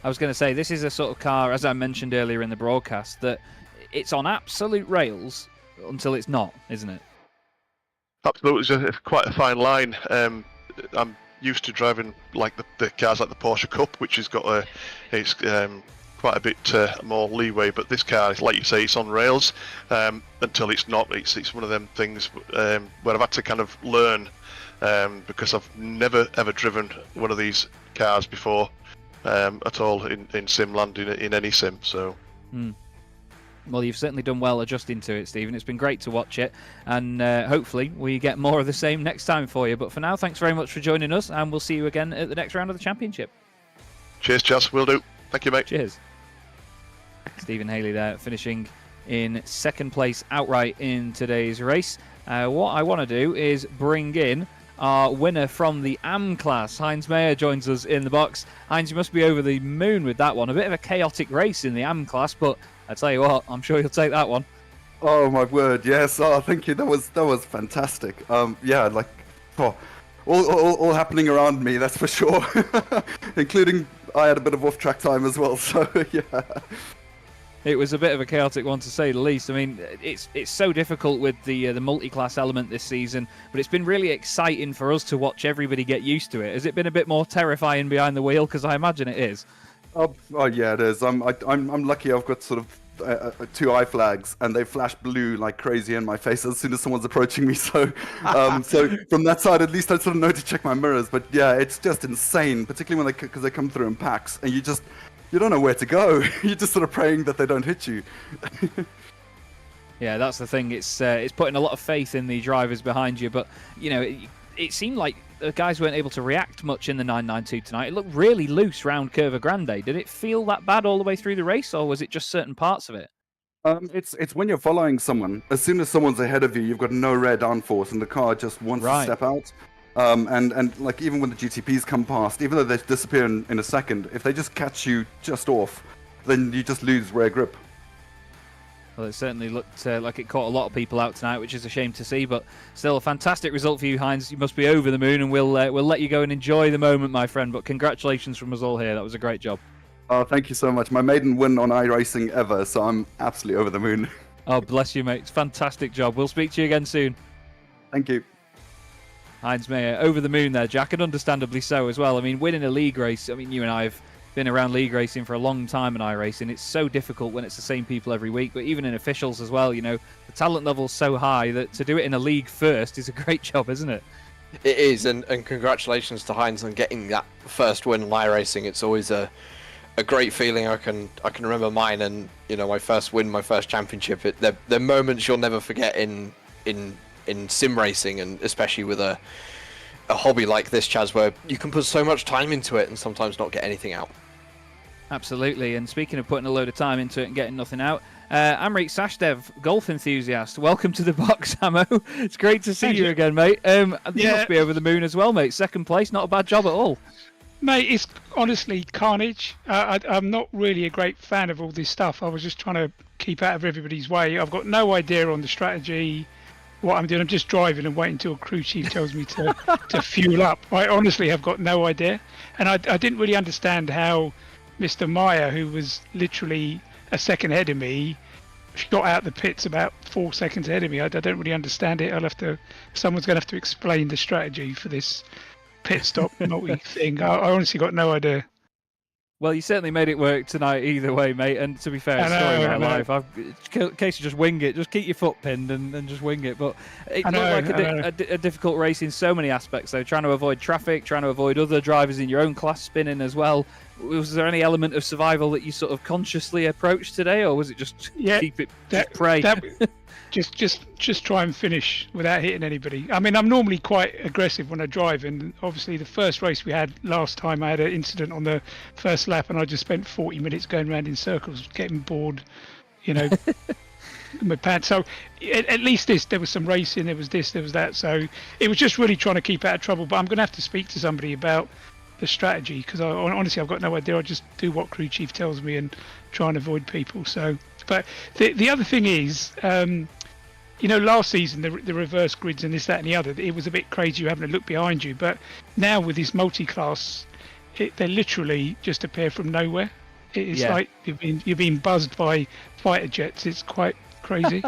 Speaker 1: I was going to say, this is a sort of car, as I mentioned earlier in the broadcast, that it's on absolute rails until it's not, isn't it?
Speaker 3: Absolutely, it's quite a fine line. I'm used to driving like the cars like the Porsche Cup, which has got quite a bit more leeway, but this car, like you say, it's on rails until it's not. It's one of them things where I've had to kind of learn because I've never ever driven one of these cars before. At all in Simland, in any sim. So,
Speaker 1: Well, you've certainly done well adjusting to it, Stephen. It's been great to watch it, and hopefully we get more of the same next time for you. But for now, thanks very much for joining us, and we'll see you again at the next round of the championship.
Speaker 3: Cheers, Chas. Will do. Thank you, mate.
Speaker 1: Cheers. Stephen Haley there, finishing in 2nd place outright in today's race. What I want to do is bring in our winner from the AM class. Heinz Meyer joins us in the box. Heinz, you must be over the moon with that one. A bit of a chaotic race in the AM class, but I tell you what, I'm sure you'll take that one.
Speaker 4: Oh my word, yes. Oh, thank you. That was fantastic. Yeah, like, all happening around me, that's for sure. Including I had a bit of off-track time as well. So yeah.
Speaker 1: It was a bit of a chaotic one, to say the least. I mean, it's so difficult with the multi-class element this season, but it's been really exciting for us to watch everybody get used to it. Has it been a bit more terrifying behind the wheel? Because I imagine it is. Oh
Speaker 4: yeah, it is. I'm lucky. I've got sort of 2 eye flags, and they flash blue like crazy in my face as soon as someone's approaching me. So, so from that side, at least I sort of know to check my mirrors. But yeah, it's just insane, particularly because they come through in packs, and you don't know where to go. You're just sort of praying that they don't hit you.
Speaker 1: Yeah, that's the thing. It's putting a lot of faith in the drivers behind you, but you know, it seemed like the guys weren't able to react much in the 992 tonight. It looked really loose round Curva Grande. Did it feel that bad all the way through the race, or was it just certain parts of it?
Speaker 4: It's when you're following someone. As soon as someone's ahead of you, you've got no rear downforce, and the car just wants to step out. And like even when the GTPs come past, even though they disappear in a second, if they just catch you just off, then you just lose rear grip.
Speaker 1: Well, it certainly looked like it caught a lot of people out tonight, which is a shame to see, but still a fantastic result for you, Heinz. You must be over the moon, and we'll let you go and enjoy the moment, my friend. But congratulations from us all here. That was a great job.
Speaker 4: Oh, thank you so much. My maiden win on iRacing ever, so I'm absolutely over the moon.
Speaker 1: Oh, bless you, mate. It's a fantastic job. We'll speak to you again soon.
Speaker 4: Thank you.
Speaker 1: Heinz Meyer, over the moon there, Jack, and understandably so as well. I mean, winning a league race, I mean, you and I have been around league racing for a long time and iRacing. It's so difficult when it's the same people every week, but even in officials as well, the talent level's so high that to do it in a league first is a great job, isn't it?
Speaker 2: It is, and congratulations to Heinz on getting that first win in iRacing. It's always a great feeling. I can remember mine, and my first win, my first championship. They're moments you'll never forget in sim racing, and especially with a hobby like this, Chaz, where you can put so much time into it and sometimes not get anything out.
Speaker 1: Absolutely. And speaking of putting a load of time into it and getting nothing out, Amrit Sashdev, golf enthusiast, welcome to the box, Amo. It's great to see you again, mate. You must be over the moon as well, mate. Second place, not a bad job at all.
Speaker 5: Mate, it's honestly carnage. I'm not really a great fan of all this stuff. I was just trying to keep out of everybody's way. I've got no idea on the strategy, what I'm doing. I'm just driving and waiting until crew chief tells me to fuel up. I honestly have got no idea. And I didn't really understand how Mr. Meyer, who was literally a second ahead of me, got out the pits about 4 seconds ahead of me. I don't really understand it. Someone's going to have to explain the strategy for this pit stop multi thing. I honestly got no idea.
Speaker 1: Well, you certainly made it work tonight either way, mate. And to be fair, it's story of my life. In case you just wing it, just keep your foot pinned and just wing it. But it looked like a difficult race in so many aspects, though. Trying to avoid traffic, trying to avoid other drivers in your own class spinning as well. Was there any element of survival that you sort of consciously approached today, or was it just keep it pray?
Speaker 5: Just try and finish without hitting anybody. I mean, I'm normally quite aggressive when I drive, and obviously the first race we had last time, I had an incident on the first lap, and I just spent 40 minutes going around in circles, getting bored, in my pants. So at least there was some racing, there was this, there was that. So it was just really trying to keep out of trouble. But I'm going to have to speak to somebody about the strategy, because honestly I've got no idea. I just do what crew chief tells me and try and avoid people. So, but the other thing is, last season the reverse grids and this, that, and the other, it was a bit crazy. You having to look behind you, but now with this multi-class, they literally just appear from nowhere. It's like you're being buzzed by fighter jets. It's quite crazy.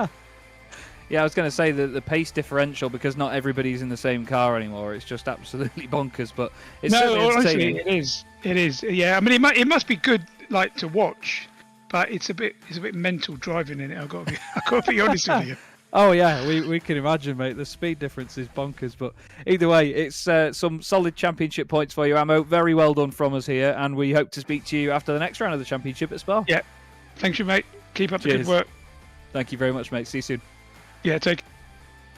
Speaker 1: Yeah, I was going to say that the pace differential, because not everybody's in the same car anymore, it's just absolutely bonkers. But it's
Speaker 5: honestly, it is. Yeah, I mean, it must be good, like, to watch, but it's a bit mental driving in it. I've got to be honest with you.
Speaker 1: Oh yeah, we can imagine, mate. The speed difference is bonkers. But either way, it's some solid championship points for you, Amo. Very well done from us here, and we hope to speak to you after the next round of the championship at Spa.
Speaker 5: Yeah, thank you, mate. Keep up the good work.
Speaker 1: Thank you very much, mate. See you soon.
Speaker 5: Yeah, take.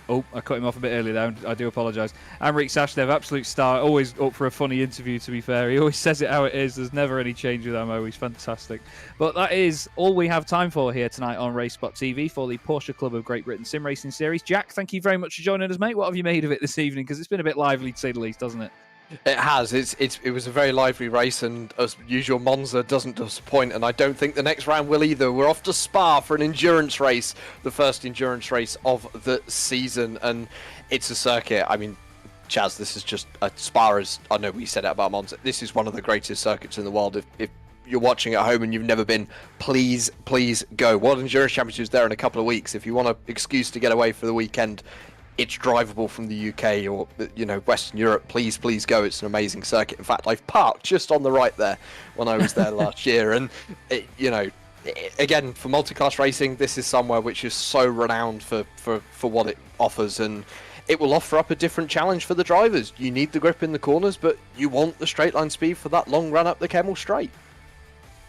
Speaker 1: Oh, I cut him off a bit early there. I do apologise. Amrit Sashdev, absolute star. Always up for a funny interview, to be fair. He always says it how it is. There's never any change with Amo. He's fantastic. But that is all we have time for here tonight on RaceSpotTV for the Porsche Club of Great Britain Sim Racing Series. Jack, thank you very much for joining us, mate. What have you made of it this evening? Because it's been a bit lively, to say the least, hasn't it?
Speaker 2: It has. It was a very lively race, and as usual, Monza doesn't disappoint, and I don't think the next round will either. We're off to Spa for an endurance race, the first endurance race of the season, and it's a circuit. I mean, Chaz, this is just Spa, as I know we said it about Monza. This is one of the greatest circuits in the world. If you're watching at home and you've never been, please go. World Endurance Championship is there in a couple of weeks. If you want an excuse to get away for the weekend, it's drivable from the UK or Western Europe. Please go. It's an amazing circuit. In fact, I've parked just on the right there when I was there last year, and again, for multi-class racing, this is somewhere which is so renowned for what it offers, and it will offer up a different challenge for the drivers. You need the grip in the corners, but you want the straight line speed for that long run up the Kemmel Straight.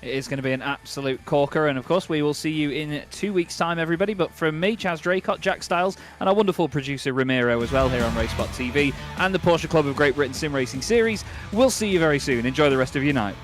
Speaker 1: It is going to be an absolute corker, and of course we will see you in 2 weeks' time, everybody. But from me, Chaz Draycott, Jack Styles, and our wonderful producer Ramiro as well here on RaceSpot TV and the Porsche Club of Great Britain Sim Racing Series, we'll see you very soon. Enjoy the rest of your night.